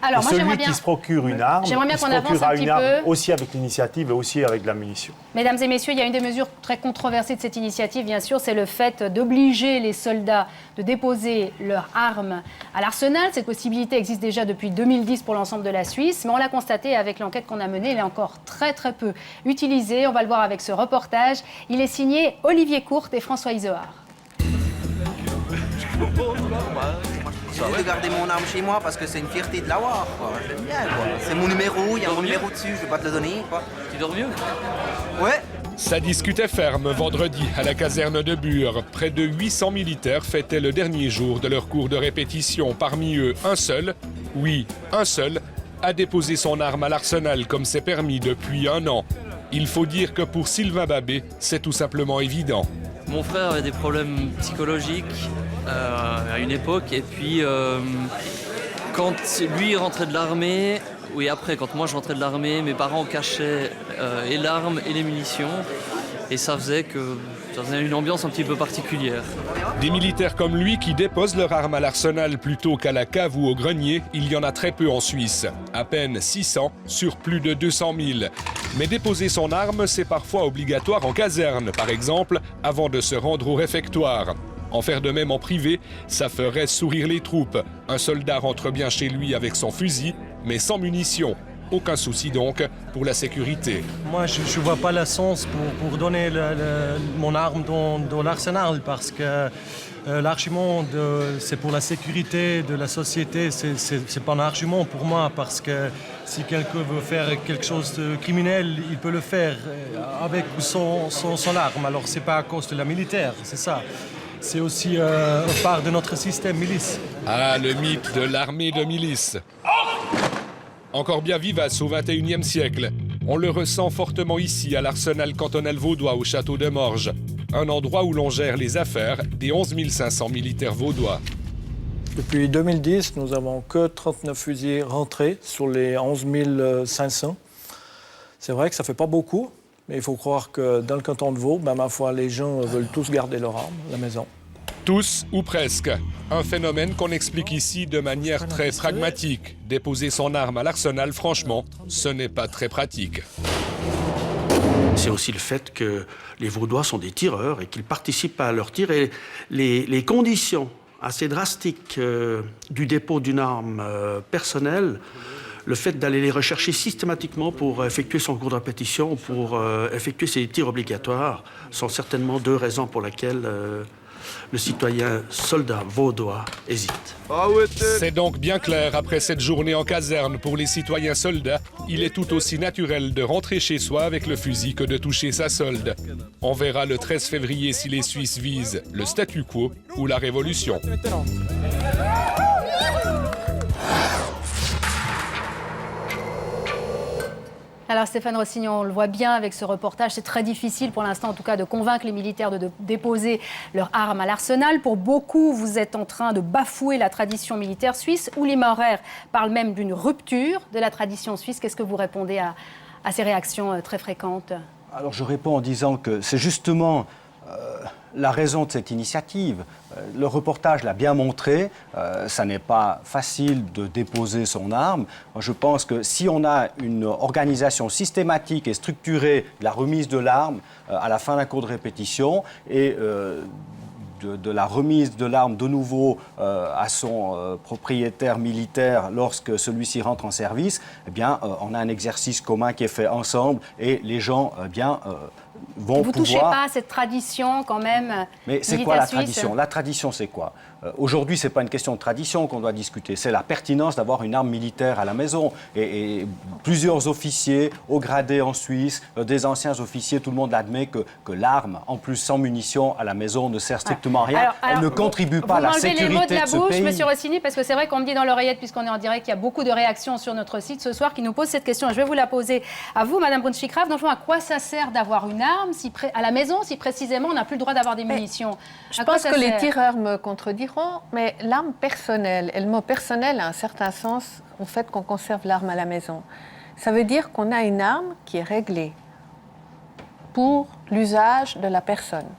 Alors, moi, celui qui se procure une arme, il se procurera une arme aussi avec l'initiative et aussi avec de la munition. Mesdames et messieurs, il y a une des mesures très controversées de cette initiative, bien sûr, c'est le fait d'obliger les soldats de déposer leurs armes à l'arsenal. Cette possibilité existe déjà depuis 2010 pour l'ensemble de la Suisse, mais on l'a constaté avec l'enquête qu'on a menée, elle est encore très très peu utilisée. On va le voir avec ce reportage. Il est signé Olivier Courte et François Isoard. J'ai décidé de garder mon arme chez moi parce que c'est une fierté de l'avoir. J'aime bien. C'est mon numéro, il y a mon numéro dessus, je ne vais pas te le donner. Tu dors mieux? Ouais. Ça discutait ferme vendredi à la caserne de Bure. Près de 800 militaires fêtaient le dernier jour de leur cours de répétition. Parmi eux, un seul, oui, un seul, a déposé son arme à l'arsenal comme c'est permis depuis 1 an. Il faut dire que pour Sylvain Babé, c'est tout simplement évident. Mon frère avait des problèmes psychologiques à une époque et puis Quand lui rentrait de l'armée, oui après, quand moi je rentrais de l'armée, mes parents cachaient et l'arme et les munitions. Et ça faisait une ambiance un petit peu particulière. Des militaires comme lui qui déposent leur arme à l'arsenal plutôt qu'à la cave ou au grenier, il y en a très peu en Suisse. À peine 600 sur plus de 200 000. Mais déposer son arme, c'est parfois obligatoire en caserne, par exemple, avant de se rendre au réfectoire. En faire de même en privé, ça ferait sourire les troupes. Un soldat rentre bien chez lui avec son fusil, mais sans munitions. Aucun souci donc pour la sécurité. Moi, je ne vois pas le sens pour donner mon arme dans l'arsenal parce que l'argument, c'est pour la sécurité de la société. C'est pas un argument pour moi parce que si quelqu'un veut faire quelque chose de criminel, il peut le faire avec ou sans arme. Alors, c'est pas à cause de la militaire, c'est ça. C'est aussi part de notre système milice. Ah, le mythe de l'armée de milice. Encore bien vivace au XXIe siècle. On le ressent fortement ici, à l'arsenal cantonal vaudois au château de Morges. Un endroit où l'on gère les affaires des 11 500 militaires vaudois. Depuis 2010, nous n'avons que 39 fusils rentrés sur les 11 500. C'est vrai que ça ne fait pas beaucoup, mais il faut croire que dans le canton de Vaud, ma foi, les gens veulent tous garder leur arme à la maison. Tous ou presque. Un phénomène qu'on explique ici de manière très pragmatique. Déposer son arme à l'arsenal, franchement, ce n'est pas très pratique. C'est aussi le fait que les Vaudois sont des tireurs et qu'ils participent à leur tir. Et les conditions assez drastiques du dépôt d'une arme personnelle, le fait d'aller les rechercher systématiquement pour effectuer son cours de répétition, pour effectuer ses tirs obligatoires, sont certainement deux raisons pour lesquelles le citoyen soldat vaudois hésite. C'est donc bien clair, après cette journée en caserne pour les citoyens soldats, il est tout aussi naturel de rentrer chez soi avec le fusil que de toucher sa solde. On verra le 13 février si les Suisses visent le statu quo ou la révolution. Alors Stéphane Rossignon, on le voit bien avec ce reportage, c'est très difficile pour l'instant en tout cas de convaincre les militaires de déposer leurs armes à l'arsenal. Pour beaucoup, vous êtes en train de bafouer la tradition militaire suisse. Uli Maurer parle même d'une rupture de la tradition suisse. Qu'est-ce que vous répondez à ces réactions très fréquentes? Alors je réponds en disant que c'est justement la raison de cette initiative. Le reportage l'a bien montré, ça n'est pas facile de déposer son arme. Je pense que si on a une organisation systématique et structurée de la remise de l'arme à la fin d'un cours de répétition et de la remise de l'arme de nouveau à son propriétaire militaire lorsque celui-ci rentre en service, eh bien, on a un exercice commun qui est fait ensemble et les gens vont pouvoir... Vous ne touchez pas à cette tradition quand même. Mais c'est quoi la tradition? La tradition, c'est quoi? Aujourd'hui, ce n'est pas une question de tradition qu'on doit discuter, c'est la pertinence d'avoir une arme militaire à la maison. Et plusieurs officiers, haut gradés en Suisse, des anciens officiers, tout le monde admet que l'arme, en plus sans munitions, à la maison ne sert strictement à rien. Elle ne contribue pas à la sécurité de ce pays. Vous m'enlevez les mots de la bouche, Monsieur Rossini, parce que c'est vrai qu'on me dit dans l'oreillette, puisqu'on est en direct, qu'il y a beaucoup de réactions sur notre site ce soir qui nous posent cette question. Je vais vous la poser à vous, Madame Brunschwig-Raff. Dans le fond, à quoi ça sert d'avoir une arme à la maison si précisément on n'a plus le droit d'avoir des munitions? Je pense que les tireurs me contrediront, mais l'arme personnelle, et le mot personnel a un certain sens au fait qu'on conserve l'arme à la maison. Ça veut dire qu'on a une arme qui est réglée pour l'usage de la personne,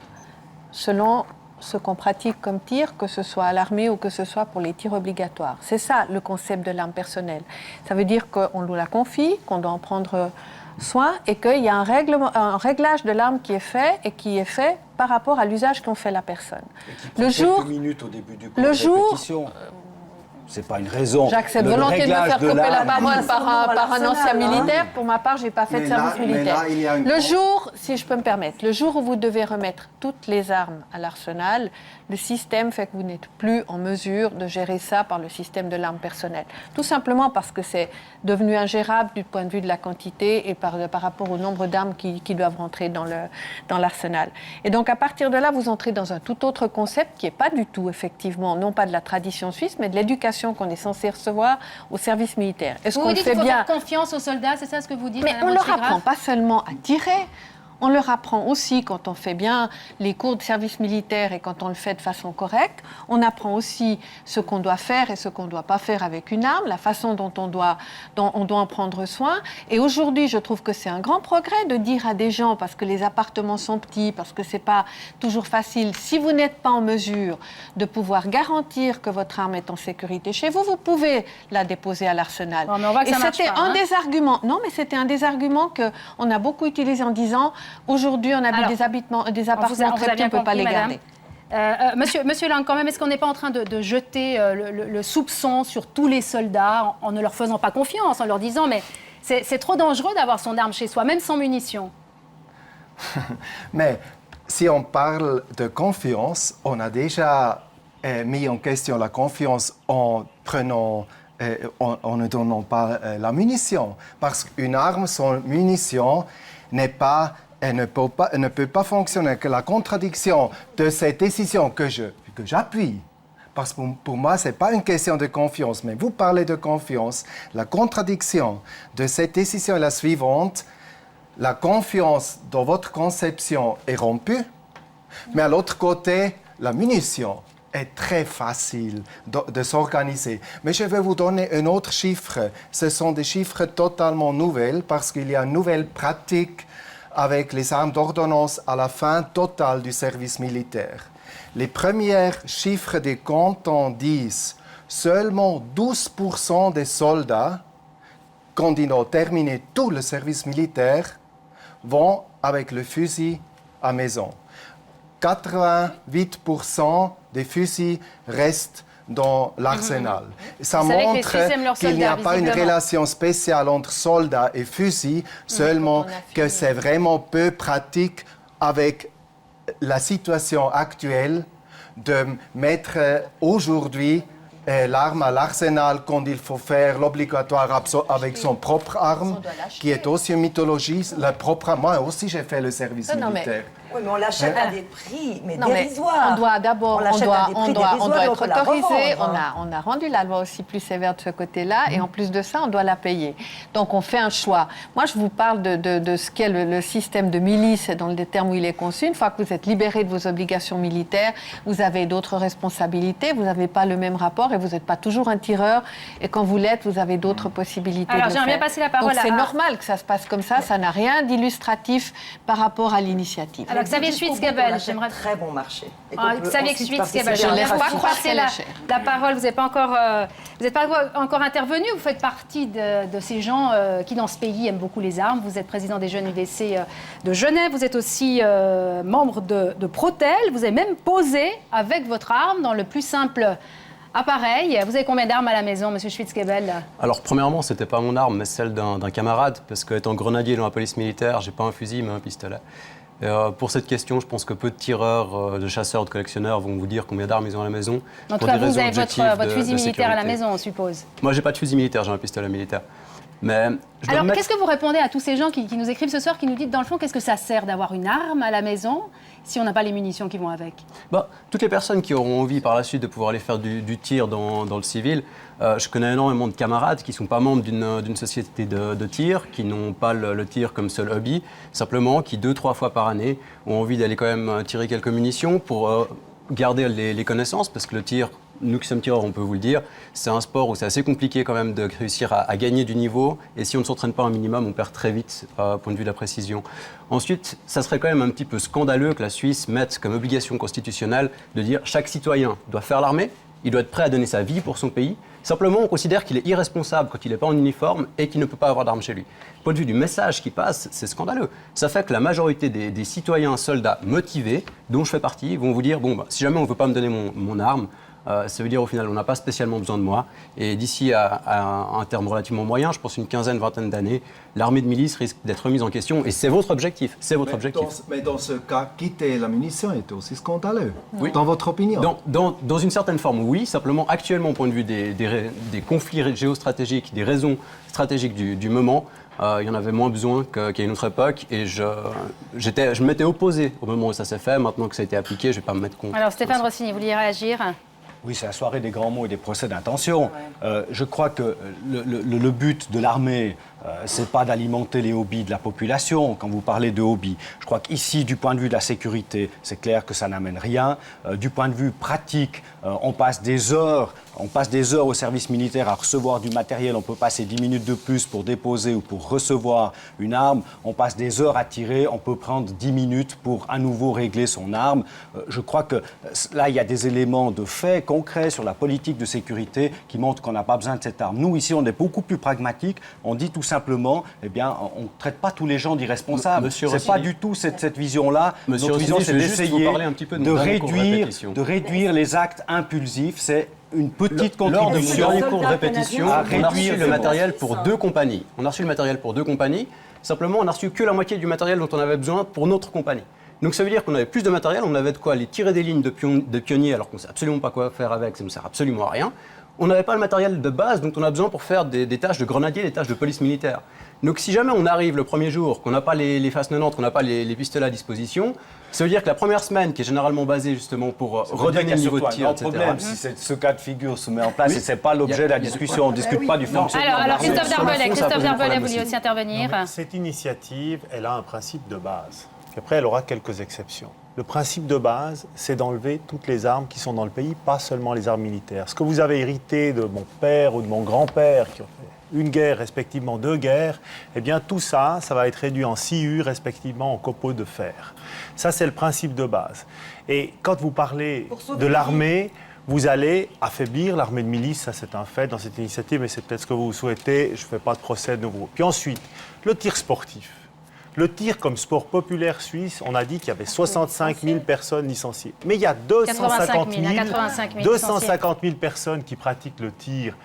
selon ce qu'on pratique comme tir, que ce soit à l'armée ou que ce soit pour les tirs obligatoires. C'est ça le concept de l'arme personnelle. Ça veut dire qu'on nous la confie, qu'on doit en prendre soin et qu'il y a un réglage de l'arme qui est fait et qui est fait par rapport à l'usage qu'en fait la personne. Le jour, quelques minutes au début du cours de répétition. C'est pas une raison. J'accepte volontiers de me faire couper la parole par un ancien militaire. Pour ma part, je n'ai pas fait de service militaire. Le jour, si je peux me permettre, le jour où vous devez remettre toutes les armes à l'arsenal, le système fait que vous n'êtes plus en mesure de gérer ça par le système de l'arme personnelle. Tout simplement parce que c'est devenu ingérable du point de vue de la quantité et par rapport au nombre d'armes qui doivent rentrer dans l'arsenal. Et donc, à partir de là, vous entrez dans un tout autre concept qui n'est pas du tout, effectivement, non pas de la tradition suisse, mais de l'éducation qu'on est censé recevoir au service militaire. Est-ce qu'on fait bien? Vous dites qu'il faut faire confiance aux soldats, c'est ça ce que vous dites? Mais on ne leur apprend pas seulement à tirer, On leur apprend aussi, quand on fait bien les cours de service militaire et quand on le fait de façon correcte, on apprend aussi ce qu'on doit faire et ce qu'on ne doit pas faire avec une arme, la façon dont on doit en prendre soin. Et aujourd'hui, je trouve que c'est un grand progrès de dire à des gens, parce que les appartements sont petits, parce que ce n'est pas toujours facile, si vous n'êtes pas en mesure de pouvoir garantir que votre arme est en sécurité chez vous, vous pouvez la déposer à l'arsenal. Bon, mais on voit que et ça marche c'était pas, un des arguments. Non, mais c'était un des arguments qu'on a beaucoup utilisé en disant aujourd'hui, on a des appartements très petits, on ne peut pas les garder. Monsieur Lang, quand même, est-ce qu'on n'est pas en train de jeter le soupçon sur tous les soldats en ne leur faisant pas confiance, en leur disant mais c'est trop dangereux d'avoir son arme chez soi, même sans munitions? Mais si on parle de confiance, on a déjà mis en question la confiance en ne donnant pas la munition. Parce qu'une arme sans munition elle ne peut pas fonctionner. Que la contradiction de cette décision que j'appuie, parce que pour moi, ce n'est pas une question de confiance, mais vous parlez de confiance, la contradiction de cette décision est la suivante. La confiance dans votre conception est rompue, mais à l'autre côté, la munition est très facile de s'organiser. Mais je vais vous donner un autre chiffre. Ce sont des chiffres totalement nouveaux parce qu'il y a une nouvelle pratique avec les armes d'ordonnance à la fin totale du service militaire. Les premiers chiffres des cantons disent seulement 12% des soldats, quand ils ont terminé tout le service militaire, vont avec le fusil à maison. 88% des fusils restent dans l'arsenal. Ça montre qu'il n'y a pas une relation spéciale entre soldats et fusils, seulement que c'est vraiment peu pratique avec la situation actuelle de mettre aujourd'hui l'arme à l'arsenal quand il faut faire l'obligatoire avec son propre arme, qui est aussi une mythologie. Moi aussi, j'ai fait le service militaire. Oui, mais on l'achète à des prix dérisoires. On doit d'abord, on doit être autorisé. On a rendu la loi aussi plus sévère de ce côté-là, et en plus de ça, on doit la payer. Donc, on fait un choix. Moi, je vous parle de ce qu'est le système de milice, dans le terme où il est conçu. Une fois que vous êtes libéré de vos obligations militaires, vous avez d'autres responsabilités, vous n'avez pas le même rapport et vous n'êtes pas toujours un tireur. Et quand vous l'êtes, vous avez d'autres possibilités. Alors, de j'aimerais bien passer la parole Donc, c'est normal que ça se passe comme ça n'a rien d'illustratif par rapport à l'initiative. Alors, Xavier Schwitzgebel, j'aimerais très bon marché. Xavier Schwitzgebel, je ne laisse pas passer la parole. Vous n'êtes pas encore intervenu. Vous faites partie de ces gens qui, dans ce pays, aiment beaucoup les armes. Vous êtes président des jeunes UDC de Genève. Vous êtes aussi membre de Protel. Vous avez même posé avec votre arme dans le plus simple appareil. Vous avez combien d'armes à la maison, monsieur Schwitzgebel? Alors, premièrement, ce n'était pas mon arme, mais celle d'un camarade, parce qu'étant grenadier dans la police militaire, je n'ai pas un fusil, mais un pistolet. Pour cette question, je pense que peu de tireurs, de chasseurs, de collectionneurs vont vous dire combien d'armes ils ont à la maison. En tout cas, vous avez votre fusil militaire à la maison, on suppose. Moi, j'ai pas de fusil militaire, j'ai un pistolet militaire. Mais alors, qu'est-ce que vous répondez à tous ces gens qui nous écrivent ce soir, qui nous disent, dans le fond, qu'est-ce que ça sert d'avoir une arme à la maison si on n'a pas les munitions qui vont avec? Toutes les personnes qui auront envie par la suite de pouvoir aller faire du tir dans le civil, je connais énormément de camarades qui ne sont pas membres d'une société de tir, qui n'ont pas le tir comme seul hobby, simplement qui 2-3 fois par année ont envie d'aller quand même tirer quelques munitions pour garder les connaissances, parce que le tir, nous qui sommes tireurs, on peut vous le dire, c'est un sport où c'est assez compliqué quand même de réussir à gagner du niveau, et si on ne s'entraîne pas un minimum, on perd très vite, point de vue de la précision. Ensuite, ça serait quand même un petit peu scandaleux que la Suisse mette comme obligation constitutionnelle de dire chaque citoyen doit faire l'armée, il doit être prêt à donner sa vie pour son pays. Simplement, on considère qu'il est irresponsable quand il n'est pas en uniforme et qu'il ne peut pas avoir d'armes chez lui. Point de vue du message qui passe, c'est scandaleux. Ça fait que la majorité des citoyens soldats motivés, dont je fais partie, vont vous dire si jamais on ne veut pas me donner mon arme, ça veut dire au final on n'a pas spécialement besoin de moi. Et d'ici à un terme relativement moyen, je pense une quinzaine, vingtaine d'années, l'armée de milice risque d'être remise en question. Et c'est votre objectif. Mais dans ce cas, quitter la munition est aussi scandaleux, dans votre opinion? Dans une certaine forme, oui. Simplement, actuellement, au point de vue des conflits géostratégiques, des raisons stratégiques du moment, il y en avait moins besoin qu'à une autre époque. Et je m'étais opposé au moment où ça s'est fait. Maintenant que ça a été appliqué, je ne vais pas me mettre contre. Alors, Stéphane Rossini, vous vouliez réagir? Oui, c'est la soirée des grands mots et des procès d'intention. Je crois que le but de l'armée, c'est pas d'alimenter les hobbies de la population quand vous parlez de hobbies. Je crois qu'ici, du point de vue de la sécurité, c'est clair que ça n'amène rien. Du point de vue pratique, on passe des heures au service militaire à recevoir du matériel. On peut passer 10 minutes de plus pour déposer ou pour recevoir une arme. On passe des heures à tirer. On peut prendre 10 minutes pour à nouveau régler son arme. Je crois que là, il y a des éléments de fait concrets sur la politique de sécurité qui montrent qu'on n'a pas besoin de cette arme. Nous, ici, on est beaucoup plus pragmatique. On dit tout simplement, eh bien, on ne traite pas tous les gens d'irresponsables. Ce n'est pas du tout cette vision-là. Notre vision, c'est d'essayer de réduire les actes impulsifs. C'est une petite contribution. Lors de mon dernier cours de répétition, on a reçu le matériel pour 2 compagnies. On a reçu le matériel pour 2 compagnies. Simplement, on n'a reçu que la moitié du matériel dont on avait besoin pour notre compagnie. Donc ça veut dire qu'on avait plus de matériel, on avait de quoi aller tirer des lignes de pionniers alors qu'on ne sait absolument pas quoi faire avec, ça ne sert absolument à rien. On n'avait pas le matériel de base dont on a besoin pour faire des tâches de grenadier, des tâches de police militaire. Donc si jamais on arrive le premier jour, qu'on n'a pas les faces 90, qu'on n'a pas les pistolets à disposition, ça veut dire que la première semaine, qui est généralement basée justement pour redonner le niveau de tir, etc. problème si ce cas de figure se met en place et ce n'est pas l'objet de la discussion. On ne discute pas du fonctionnement. Alors Christophe Darbelet voulait aussi intervenir. Cette initiative, elle a un principe de base. Après, elle aura quelques exceptions. Le principe de base, c'est d'enlever toutes les armes qui sont dans le pays, pas seulement les armes militaires. Ce que vous avez hérité de mon père ou de mon grand-père, qui ont fait une guerre, respectivement 2 guerres, eh bien tout ça, ça va être réduit en sciure, respectivement en copeaux de fer. Ça, c'est le principe de base. Et quand vous parlez de l'armée, vous allez affaiblir l'armée de milice, ça c'est un fait dans cette initiative, mais c'est peut-être ce que vous souhaitez, je ne fais pas de procès de nouveau. Puis ensuite, le tir sportif. Le tir comme sport populaire suisse, on a dit qu'il y avait 65 000 personnes licenciées. Mais il y a 250 000 personnes qui pratiquent le tir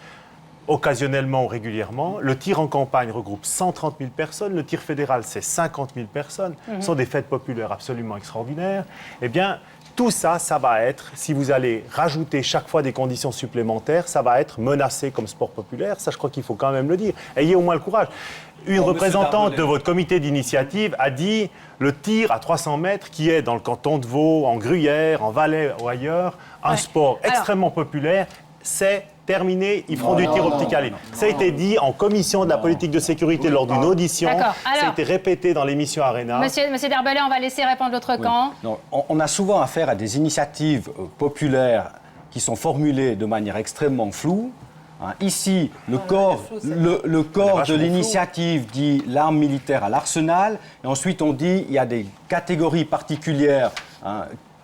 occasionnellement ou régulièrement. Le tir en campagne regroupe 130 000 personnes. Le tir fédéral, c'est 50 000 personnes. Ce sont des fêtes populaires absolument extraordinaires. Eh bien, tout ça, ça va être, si vous allez rajouter chaque fois des conditions supplémentaires, ça va être menacé comme sport populaire. Ça, je crois qu'il faut quand même le dire. Ayez au moins le courage. Une représentante de votre comité d'initiative a dit le tir à 300 mètres, qui est dans le canton de Vaud, en Gruyère, en Valais ou ailleurs, un sport extrêmement populaire, c'est terminé, ils feront du tir optique. Ça a été dit en commission de la politique de sécurité lors d'une audition. Ça a été répété dans l'émission Arena. Monsieur Darbelet, on va laisser répondre l'autre camp. Non, on a souvent affaire à des initiatives populaires qui sont formulées de manière extrêmement floue. Ici, le corps de l'initiative dit l'arme militaire à l'arsenal, et ensuite on dit il y a des catégories particulières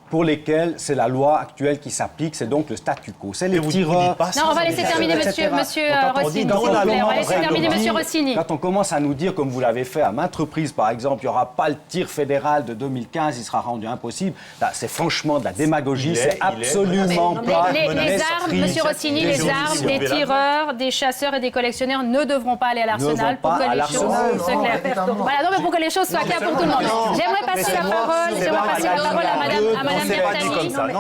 pour lesquelles c'est la loi actuelle qui s'applique, c'est donc le statu quo. C'est les tireurs. Non, on va laisser terminer monsieur Rossini. On va laisser terminer monsieur Rossini. Quand on commence à nous dire, comme vous l'avez fait à maintes reprises, par exemple, il n'y aura pas le tir fédéral de 2015, il sera rendu impossible, là, c'est franchement de la démagogie, c'est absolument pas les armes, monsieur Rossini, les armes des tireurs, des chasseurs et des collectionneurs ne devront pas aller à l'arsenal pour que les choses soient claires. Voilà, non, mais pour que les choses soient claires pour tout le monde. J'aimerais passer la parole à madame Bertani.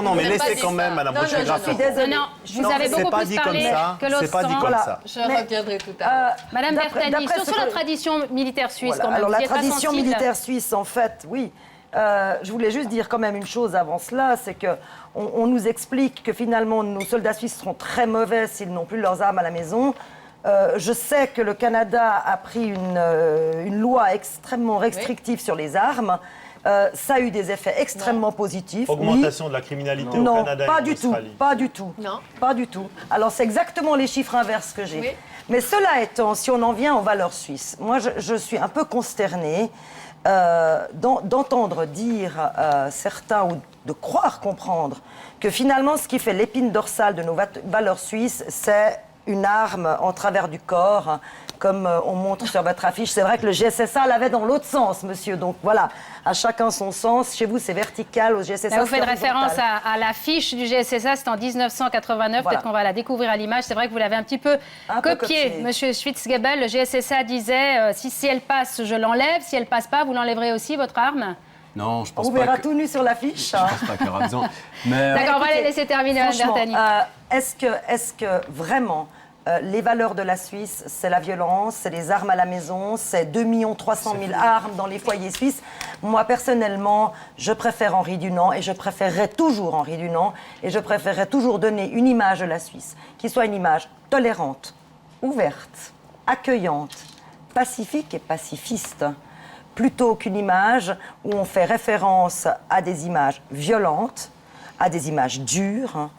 Non, mais laissez quand même, madame Rochegras. Je suis désolée. Non, vous avez beaucoup plus parlé que l'autre. C'est pas dit comme ça. Je reviendrai tout à l'heure. Madame Bertani, sur la tradition militaire suisse, quand même. Alors la tradition militaire suisse, en fait, oui. Je voulais juste dire quand même une chose avant cela, c'est qu'on nous explique que finalement nos soldats suisses seront très mauvais s'ils n'ont plus leurs armes à la maison. Je sais que le Canada a pris une loi extrêmement restrictive sur les armes. Ça a eu des effets extrêmement positifs. Augmentation de la criminalité au Canada et en Australie. Pas du tout. Pas du tout. Alors c'est exactement les chiffres inverses que j'ai. Oui. Mais cela étant, si on en vient aux valeurs suisses, moi je suis un peu consternée d'entendre dire certains ou de croire comprendre que finalement ce qui fait l'épine dorsale de nos valeurs suisses, c'est une arme en travers du corps, comme on montre sur votre affiche. C'est vrai que le GSSA l'avait dans l'autre sens, monsieur. Donc voilà, à chacun son sens. Chez vous, c'est vertical, au GSSA, vous faites référence à l'affiche du GSSA, c'est en 1989. Voilà. Peut-être qu'on va la découvrir à l'image. C'est vrai que vous l'avez un petit peu copié. Monsieur Schwitzgebel, le GSSA disait si elle passe, je l'enlève. Si elle passe pas, vous l'enlèverez aussi, votre arme? Non, je pense pas. On verra tout nu sur l'affiche. Je pense pas qu'il y aura besoin. D'accord, on va les laisser terminer, Madame Bertani. Est-ce que vraiment les valeurs de la Suisse, c'est la violence, c'est les armes à la maison, c'est 2 300 000 armes dans les foyers suisses. Moi, personnellement, je préfère Henri Dunant et je préférerais toujours Henri Dunant et je préférerais toujours donner une image de la Suisse qui soit une image tolérante, ouverte, accueillante, pacifique et pacifiste, plutôt qu'une image où on fait référence à des images violentes, à des images dures.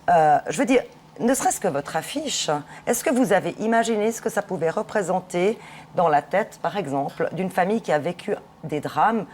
Je veux dire, ne serait-ce que votre affiche, est-ce que vous avez imaginé ce que ça pouvait représenter dans la tête, par exemple, d'une famille qui a vécu des drames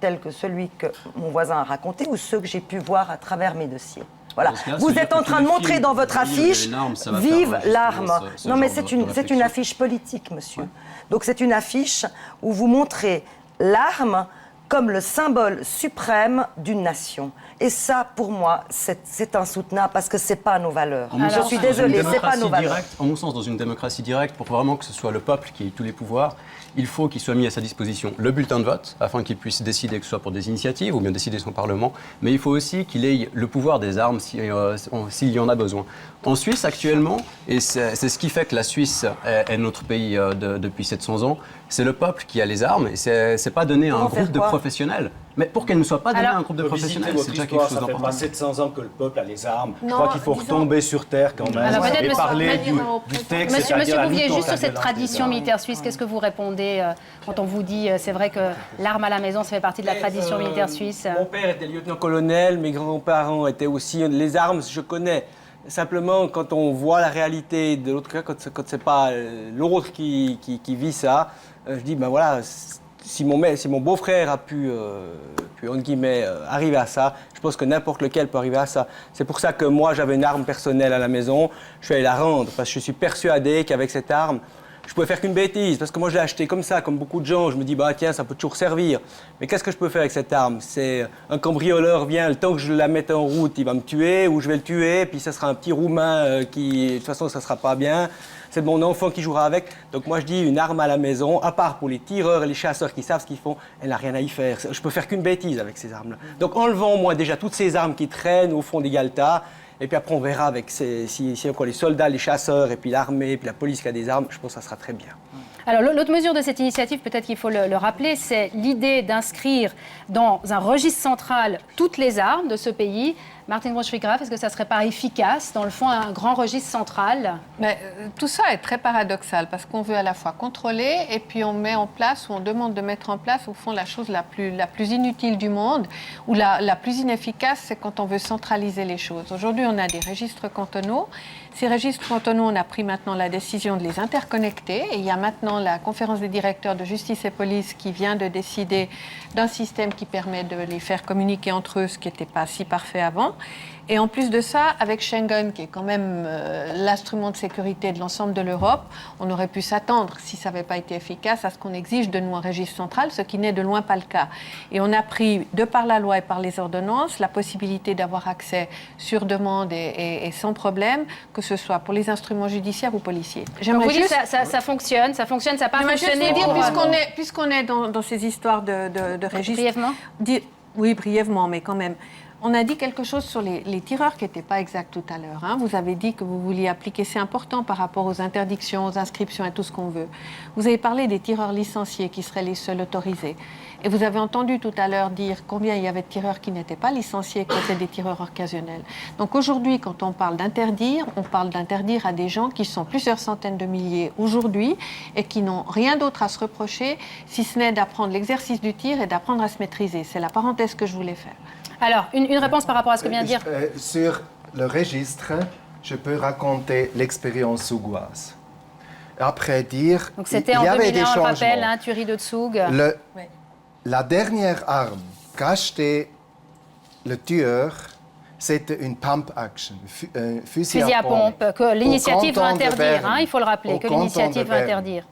tels que celui que mon voisin a raconté ou ceux que j'ai pu voir à travers mes dossiers? Voilà. Vous êtes en train de montrer dans votre affiche « Vive l'arme ». Non, mais c'est une affiche politique, monsieur. Ouais. Donc c'est une affiche où vous montrez l'arme comme le symbole suprême d'une nation. Et ça, pour moi, c'est insoutenable parce que c'est pas nos valeurs. Je suis désolée, c'est pas nos valeurs. En mon sens, dans une démocratie directe, pour vraiment que ce soit le peuple qui ait tous les pouvoirs, il faut qu'il soit mis à sa disposition le bulletin de vote, afin qu'il puisse décider, que ce soit pour des initiatives ou bien décider son Parlement, mais il faut aussi qu'il ait le pouvoir des armes s'il y en a besoin. En Suisse, actuellement, et c'est ce qui fait que la Suisse est notre pays depuis 700 ans, c'est le peuple qui a les armes, et c'est pas donné à un groupe de professionnels. Mais pour qu'elle ne soit pas donnée à un groupe de professionnels, c'est déjà quelque chose d'important. Ça fait pas 700 ans que le peuple a les armes. Je crois qu'il faut retomber sur terre quand même et parler du texte. Monsieur Bouvier, juste sur cette tradition militaire suisse, qu'est-ce que vous répondez quand on vous dit c'est vrai que l'arme à la maison, ça fait partie de la tradition militaire suisse? Mon père était lieutenant-colonel, mes grands-parents étaient aussi... Les armes, je connais. Simplement, quand on voit la réalité de l'autre cas, quand c'est pas l'autre qui vit ça, je dis, ben voilà... Si mon beau-frère a pu entre guillemets, arriver à ça, je pense que n'importe lequel peut arriver à ça. C'est pour ça que moi, j'avais une arme personnelle à la maison. Je suis allé la rendre parce que je suis persuadé qu'avec cette arme, je pouvais faire qu'une bêtise. Parce que moi, je l'ai acheté comme ça, comme beaucoup de gens. Je me dis, bah tiens, ça peut toujours servir. Mais qu'est-ce que je peux faire avec cette arme? C'est un cambrioleur vient, le temps que je la mette en route, il va me tuer, ou je vais le tuer, puis ça sera un petit Roumain qui, de toute façon, ça sera pas bien. C'est mon enfant qui jouera avec. Donc moi je dis une arme à la maison, à part pour les tireurs et les chasseurs qui savent ce qu'ils font, elle n'a rien à y faire. Je peux faire qu'une bêtise avec ces armes-là. Donc enlevons moi déjà toutes ces armes qui traînent au fond des galetas. Et puis après on verra avec si les soldats, les chasseurs, et puis l'armée, puis la police qui a des armes, je pense que ça sera très bien. Alors l'autre mesure de cette initiative, peut-être qu'il faut le rappeler, c'est l'idée d'inscrire dans un registre central toutes les armes de ce pays. Martine Bruns-Schwickgraf, est-ce que ça ne serait pas efficace, dans le fond, un grand registre central? Mais tout ça est très paradoxal, parce qu'on veut à la fois contrôler, et puis on met en place, ou on demande de mettre en place, au fond, la chose la plus inutile du monde, ou la plus inefficace, c'est quand on veut centraliser les choses. Aujourd'hui, on a des registres cantonaux. Ces registres cantonaux, on a pris maintenant la décision de les interconnecter, et il y a maintenant la conférence des directeurs de justice et police qui vient de décider d'un système qui permet de les faire communiquer entre eux, ce qui n'était pas si parfait avant. Et en plus de ça, avec Schengen, qui est quand même l'instrument de sécurité de l'ensemble de l'Europe, on aurait pu s'attendre, si ça n'avait pas été efficace, à ce qu'on exige de nous un registre central, ce qui n'est de loin pas le cas. Et on a pris, de par la loi et par les ordonnances, la possibilité d'avoir accès sur demande et sans problème, que ce soit pour les instruments judiciaires ou policiers. J'aimerais juste... ça fonctionne, ça n'a pas fonctionné. Puisqu'on est dans ces histoires de registres... Brièvement Oui, brièvement, mais quand même... On a dit quelque chose sur les tireurs qui n'était pas exact tout à l'heure. Hein. Vous avez dit que vous vouliez appliquer, c'est important par rapport aux interdictions, aux inscriptions et tout ce qu'on veut. Vous avez parlé des tireurs licenciés qui seraient les seuls autorisés. Et vous avez entendu tout à l'heure dire combien il y avait de tireurs qui n'étaient pas licenciés, qui étaient des tireurs occasionnels. Donc aujourd'hui, quand on parle d'interdire, on parle d'interdire à des gens qui sont plusieurs centaines de milliers aujourd'hui et qui n'ont rien d'autre à se reprocher, si ce n'est d'apprendre l'exercice du tir et d'apprendre à se maîtriser. C'est la parenthèse que je voulais faire. Alors, une réponse par rapport à ce que vient de dire. Sur le registre, je peux raconter l'expérience sougoise. Après dire, donc c'était il y avait des changements. On le rappelle, tuerie de Zug. La dernière arme qu'achetait le tueur, c'était une pump action, fusil à pompe. Que l'initiative va interdire, il faut le rappeler, que l'initiative va interdire.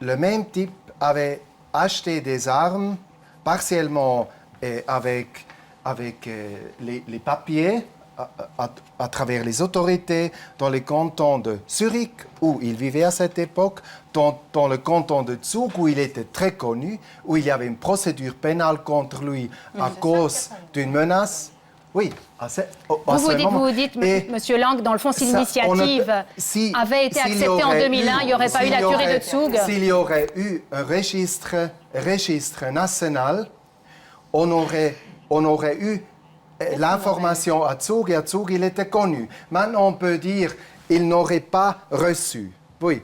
Le même type avait acheté des armes partiellement avec les papiers à travers les autorités dans les cantons de Zurich, où il vivait à cette époque, dans le canton de Zug, où il était très connu, où il y avait une procédure pénale contre lui à cause d'une menace. Oui, vous dites, Monsieur Lang, dans le fond, si l'initiative avait été acceptée en 2001, il n'y aurait pas eu la tuerie de Zug. S'il y aurait eu un registre national, on aurait eu l'information à Zug, et à Zug, il était connu. Maintenant, on peut dire qu'il n'aurait pas reçu. Oui.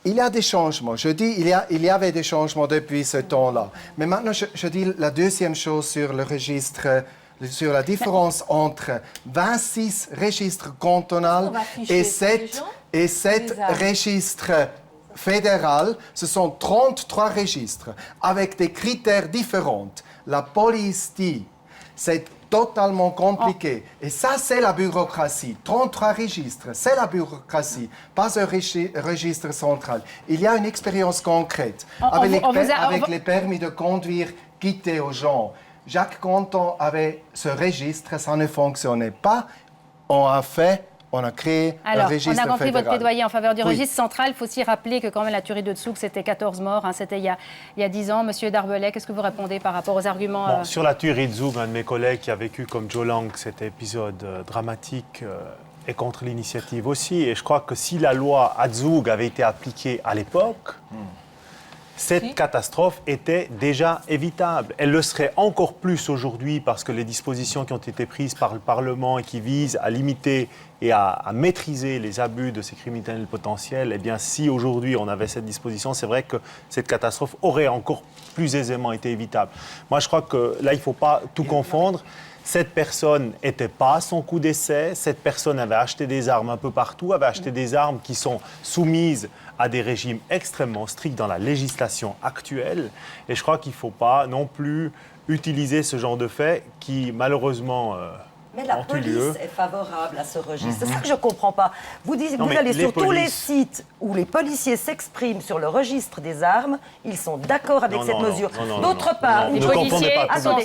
il y a des changements. Je dis il y avait des changements depuis ce temps-là. Mais maintenant, je dis la deuxième chose sur le registre, sur la différence entre 26 registres cantonaux et 7 registres fédéraux. Ce sont 33 registres avec des critères différents. La police dit c'est totalement compliqué. Et ça, c'est la bureaucratie. 33 registres, c'est la bureaucratie, pas un registre central. Il y a une expérience concrète avec les permis de conduire quittés aux gens. Jacques Canton avait ce registre, ça ne fonctionnait pas. On a créé un registre fédéral. On a compris votre plaidoyer en faveur du registre central. Il faut aussi rappeler que quand même la tuerie de Zug, c'était 14 morts. C'était il y a 10 ans. Monsieur Darbelay, qu'est-ce que vous répondez par rapport aux arguments Sur la tuerie de Zug, un de mes collègues qui a vécu comme Joe Lang cet épisode dramatique est contre l'initiative aussi. Et je crois que si la loi à Zug avait été appliquée à l'époque, cette catastrophe était déjà évitable. Elle le serait encore plus aujourd'hui parce que les dispositions qui ont été prises par le Parlement et qui visent à limiter et à maîtriser les abus de ces criminels potentiels, eh bien, si aujourd'hui on avait cette disposition, c'est vrai que cette catastrophe aurait encore plus aisément été évitable. Moi, je crois que là, il ne faut pas tout confondre. Cette personne n'était pas à son coup d'essai. Cette personne avait acheté des armes un peu partout, avait acheté des armes qui sont soumises à des régimes extrêmement stricts dans la législation actuelle. Et je crois qu'il ne faut pas non plus utiliser ce genre de faits qui, malheureusement, mais la police est favorable à ce registre. C'est ça que je ne comprends pas. Vous allez sur tous les sites où les policiers s'expriment sur le registre des armes, ils sont d'accord avec cette mesure. D'autre part, les policiers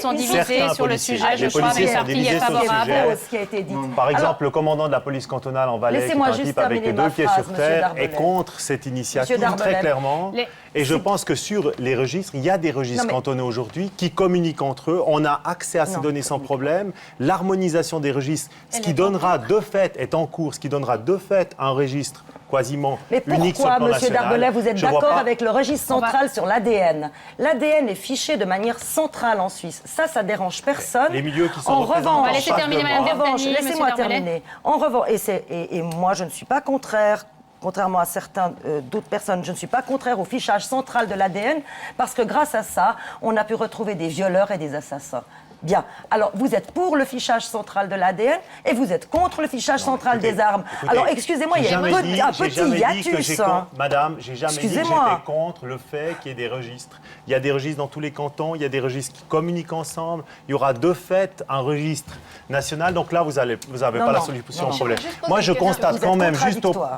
sont divisés sur le sujet. Je crois que les partis est favorable à ce qui a été dit. Par exemple, le commandant de la police cantonale en Valais, qui est un type avec les deux pieds sur terre, est contre cette initiative très clairement. Et je pense que sur les registres, il y a des registres cantonaux aujourd'hui qui communiquent entre eux. On a accès à ces données sans problème. L'harmonisation des registres, ce qui donnera de fait, est en cours, ce qui donnera de fait un registre quasiment unique sur le plan national. Mais pourquoi, M. Darbelay, vous êtes d'accord avec le registre central sur l'ADN? L'ADN est fiché de manière centrale en Suisse. Ça dérange personne. Les milieux qui sont représentés. On va laisser terminer Mme Bertani. Laissez-moi terminer. En revanche, et moi, je ne suis pas contraire. Contrairement à certaines d'autres personnes, je ne suis pas contraire au fichage central de l'ADN parce que grâce à ça, on a pu retrouver des violeurs et des assassins. Bien. Alors, vous êtes pour le fichage central de l'ADN et vous êtes contre le fichage central des armes. Alors, excusez-moi, il y a un petit hiatus. Madame, j'ai jamais dit que j'étais contre le fait qu'il y ait des registres. Il y a des registres dans tous les cantons, il y a des registres qui communiquent ensemble. Il y aura de fait un registre national. Donc là, vous n'avez pas la solution au problème. Moi, je constate quand même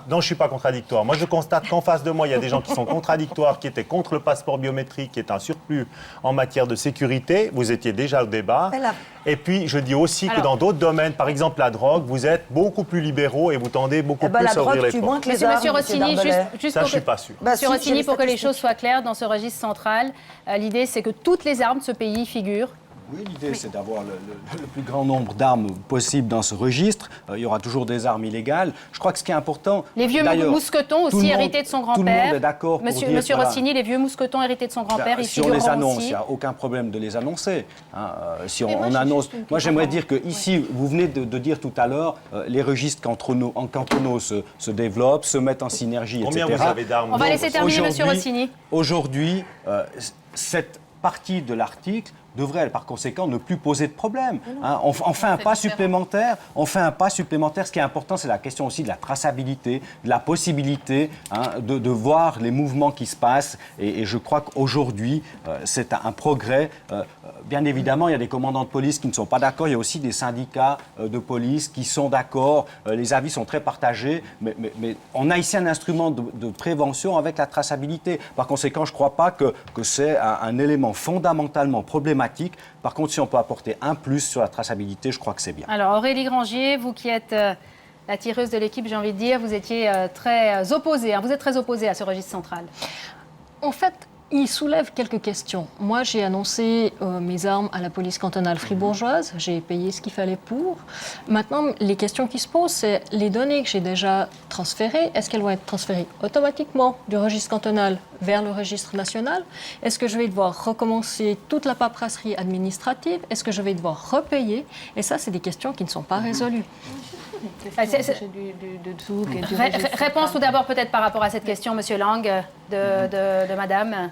Non, je suis pas contradictoire. Moi, je constate qu'en face de moi, il y a des gens qui sont contradictoires, qui étaient contre le passeport biométrique, qui est un surplus en matière de sécurité. Vous étiez déjà au débat. Et puis, je dis aussi que dans d'autres domaines, par exemple la drogue, vous êtes beaucoup plus libéraux et vous tendez beaucoup plus à ouvrir les portes. Monsieur Rossini, ça, je ne suis pas sûr. Monsieur Rossini, pour que les choses soient claires dans ce registre central, l'idée, c'est que toutes les armes de ce pays figurent. Oui, l'idée, c'est d'avoir le plus grand nombre d'armes possible dans ce registre. Il y aura toujours des armes illégales. Je crois que ce qui est important... Les vieux mousquetons aussi hérités de son grand-père. Tout le monde est d'accord pour dire... Monsieur Rossini, les vieux mousquetons hérités de son grand-père, ils si on les annonce, aussi. il n'y a aucun problème de les annoncer. Si on annonce... Moi, j'aimerais dire que ici, vous venez de dire tout à l'heure, les registres cantonaux se développent, se mettent en synergie, etc. Combien vous avez d'armes? On va laisser terminer Monsieur Rossini. Aujourd'hui, cette partie de l'article devrait, par conséquent, ne plus poser de problème. On fait un pas supplémentaire. On fait un pas supplémentaire. Ce qui est important, c'est la question aussi de la traçabilité, de la possibilité de voir les mouvements qui se passent. Et je crois qu'aujourd'hui, c'est un progrès. Bien évidemment, il y a des commandants de police qui ne sont pas d'accord. Il y a aussi des syndicats de police qui sont d'accord. Les avis sont très partagés. Mais on a ici un instrument de prévention avec la traçabilité. Par conséquent, je ne crois pas que c'est un élément fondamentalement problématique. Par contre, si on peut apporter un plus sur la traçabilité, je crois que c'est bien. Alors, Aurélie Grangier, vous qui êtes la tireuse de l'équipe, j'ai envie de dire, vous étiez très opposée. Vous êtes très opposée à ce registre central. En fait, il soulève quelques questions. Moi, j'ai annoncé mes armes à la police cantonale fribourgeoise. J'ai payé ce qu'il fallait pour. Maintenant, les questions qui se posent, c'est les données que j'ai déjà transférées. Est-ce qu'elles vont être transférées automatiquement du registre cantonal vers le registre national? Est-ce que je vais devoir recommencer toute la paperasserie administrative? Est-ce que je vais devoir repayer? Et ça, c'est des questions qui ne sont pas résolues. Réponse tout d'abord peut-être par rapport à cette question, Monsieur Lang, de Madame.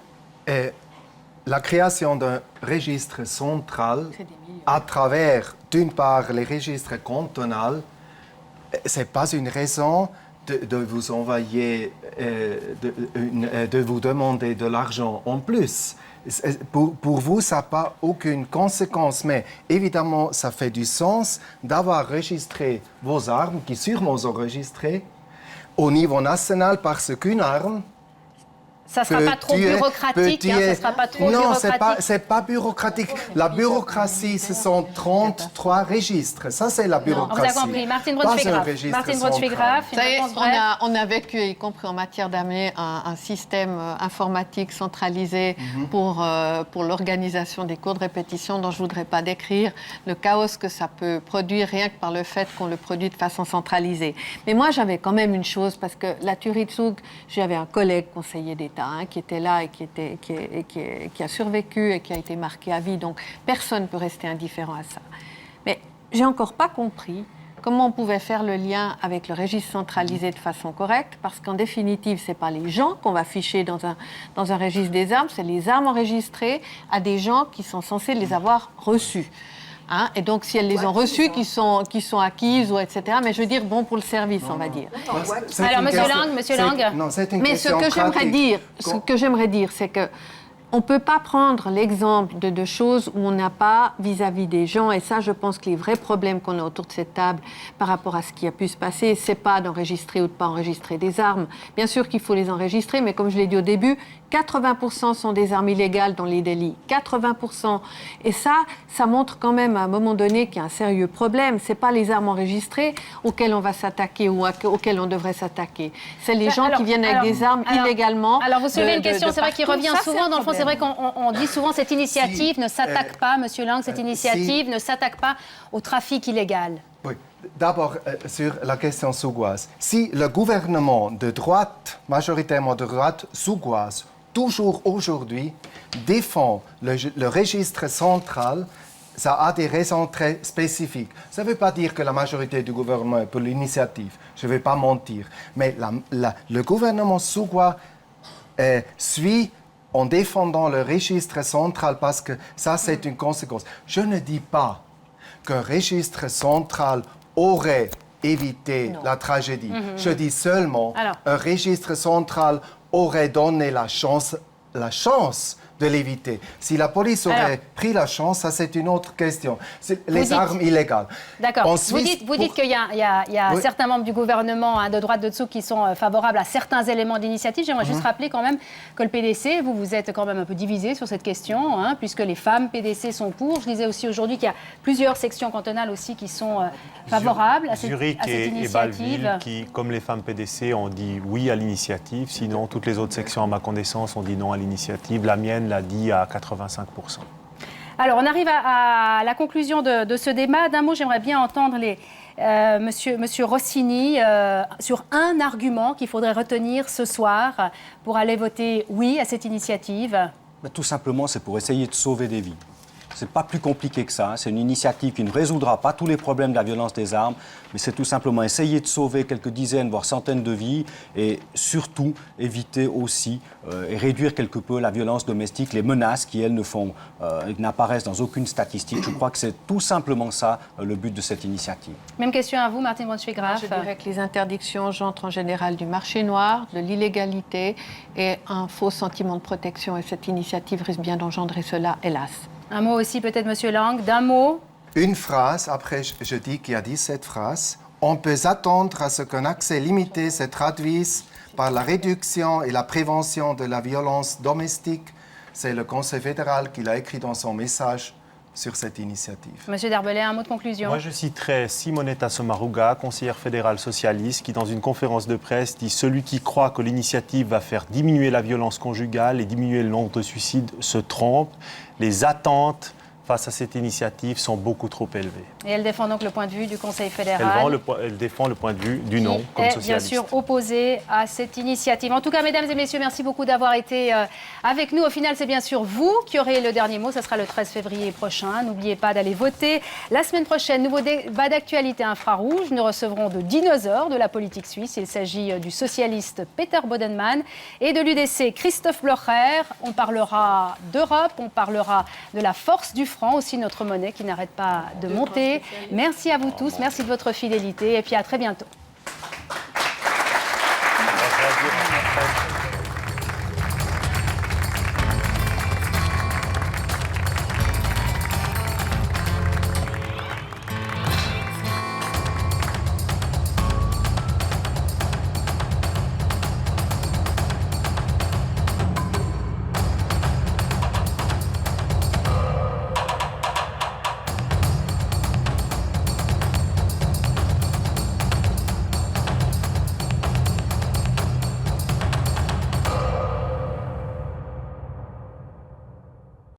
La création d'un registre central à travers, d'une part, les registres cantonaux, ce n'est pas une raison de vous envoyer, de vous demander de l'argent en plus. Pour vous, ça n'a pas aucune conséquence, mais évidemment, ça fait du sens d'avoir enregistré vos armes, qui sûrement sont enregistrées, au niveau national, parce qu'une arme... Ça ne sera pas trop bureaucratique, ça sera pas trop bureaucratique. Non, c'est pas bureauccatique. La bureaucratie, ce sont 33 registres. Ça, c'est la bureaucratie. On vous a compris. Martine Brod-Schwegraf, on a vécu, y compris en matière d'armée, un système informatique centralisé pour l'organisation des cours de répétition dont je ne voudrais pas décrire le chaos que ça peut produire rien que par le fait qu'on le produit de façon centralisée. Mais moi, j'avais quand même une chose, parce que la Turizug, j'avais un collègue conseiller d'État qui était là et qui a survécu et qui a été marqué à vie. Donc, personne ne peut rester indifférent à ça. Mais je n'ai encore pas compris comment on pouvait faire le lien avec le registre centralisé de façon correcte, parce qu'en définitive, ce n'est pas les gens qu'on va ficher dans un registre des armes, c'est les armes enregistrées à des gens qui sont censés les avoir reçues. Et donc, si elles les ont reçues, qui sont acquises, ou etc. Mais je veux dire, bon pour le service, on va dire. Alors, Monsieur Lang. Mais ce que j'aimerais dire, c'est que on ne peut pas prendre l'exemple de choses où on n'a pas vis-à-vis des gens, et ça, je pense que les vrais problèmes qu'on a autour de cette table par rapport à ce qui a pu se passer, ce n'est pas d'enregistrer ou de ne pas enregistrer des armes. Bien sûr qu'il faut les enregistrer, mais comme je l'ai dit au début, 80% sont des armes illégales dans les délits. 80%. Et ça montre quand même à un moment donné qu'il y a un sérieux problème. Ce n'est pas les armes enregistrées auxquelles on va s'attaquer ou auxquelles on devrait s'attaquer. C'est les gens qui viennent avec des armes illégalement. Alors vous soulevez une question, c'est vrai, qui revient souvent. Dans le fond, c'est vrai qu'on dit souvent cette initiative ne s'attaque pas, Monsieur Lang, cette initiative ne s'attaque pas au trafic illégal. Oui. D'abord, sur la question sougoise. Si le gouvernement de droite, majoritairement de droite sougoise, toujours aujourd'hui, défend le registre central, ça a des raisons très spécifiques. Ça ne veut pas dire que la majorité du gouvernement est pour l'initiative, je ne vais pas mentir. Mais le gouvernement sougois suit en défendant le registre central parce que ça, c'est une conséquence. Je ne dis pas qu'un registre central aurait évité la tragédie. Je dis seulement qu'un registre central aurait donné la chance de l'éviter. Si la police aurait pris la chance, ça c'est une autre question. Les armes illégales. D'accord. Vous dites qu'il y a certains membres du gouvernement de droite de dessous qui sont favorables à certains éléments d'initiative. J'aimerais juste rappeler quand même que le PDC, vous êtes quand même un peu divisé sur cette question, puisque les femmes PDC sont pour. Je disais aussi aujourd'hui qu'il y a plusieurs sections cantonales aussi qui sont favorables à cette initiative. Et Bâle-Ville, qui, comme les femmes PDC, ont dit oui à l'initiative. Sinon, toutes les autres sections, à ma connaissance, ont dit non à l'initiative. La mienne l'a dit à 85%. Alors, on arrive à la conclusion de ce débat. D'un mot, j'aimerais bien entendre Monsieur Rossini sur un argument qu'il faudrait retenir ce soir pour aller voter oui à cette initiative. Tout simplement, c'est pour essayer de sauver des vies. Ce n'est pas plus compliqué que ça. C'est une initiative qui ne résoudra pas tous les problèmes de la violence des armes, mais c'est tout simplement essayer de sauver quelques dizaines, voire centaines de vies et surtout éviter aussi et réduire quelque peu la violence domestique, les menaces qui, elles, n'apparaissent dans aucune statistique. Je crois que c'est tout simplement ça le but de cette initiative. Même question à vous, Martine Brod-Schwegraf. Je dirais que les interdictions entrent en général du marché noir, de l'illégalité et un faux sentiment de protection. Et cette initiative risque bien d'engendrer cela, hélas. Un mot aussi peut-être, Monsieur Lang, d'un mot. Une phrase, après je dis qu'il y a 17 phrases. On peut s'attendre à ce qu'un accès limité se traduise par la réduction et la prévention de la violence domestique. C'est le Conseil fédéral qui l'a écrit dans son message sur cette initiative. Monsieur Darbelet, un mot de conclusion. Moi, je citerai Simonetta Sommaruga, conseillère fédérale socialiste, qui, dans une conférence de presse, dit « Celui qui croit que l'initiative va faire diminuer la violence conjugale et diminuer le nombre de suicides se trompe. Les attentes face à cette initiative sont beaucoup trop élevés. Et elle défend donc le point de vue du Conseil Elle, fédéral. elle défend le point de vue du non comme est socialiste. bien sûr opposé à cette initiative. En tout cas, mesdames et messieurs, merci beaucoup d'avoir été avec nous. Au final, c'est bien sûr vous qui aurez le dernier mot. Ça sera le 13 février prochain. N'oubliez pas d'aller voter. La semaine prochaine, nouveau débat d'actualité infrarouge. Nous recevrons de dinosaures de la politique suisse. Il s'agit du socialiste Peter Bodenmann et de l'UDC Christophe Blocher. On parlera d'Europe, on parlera de la force du franc, aussi notre monnaie qui n'arrête pas de monter. Merci à vous tous, merci de votre fidélité et puis à très bientôt.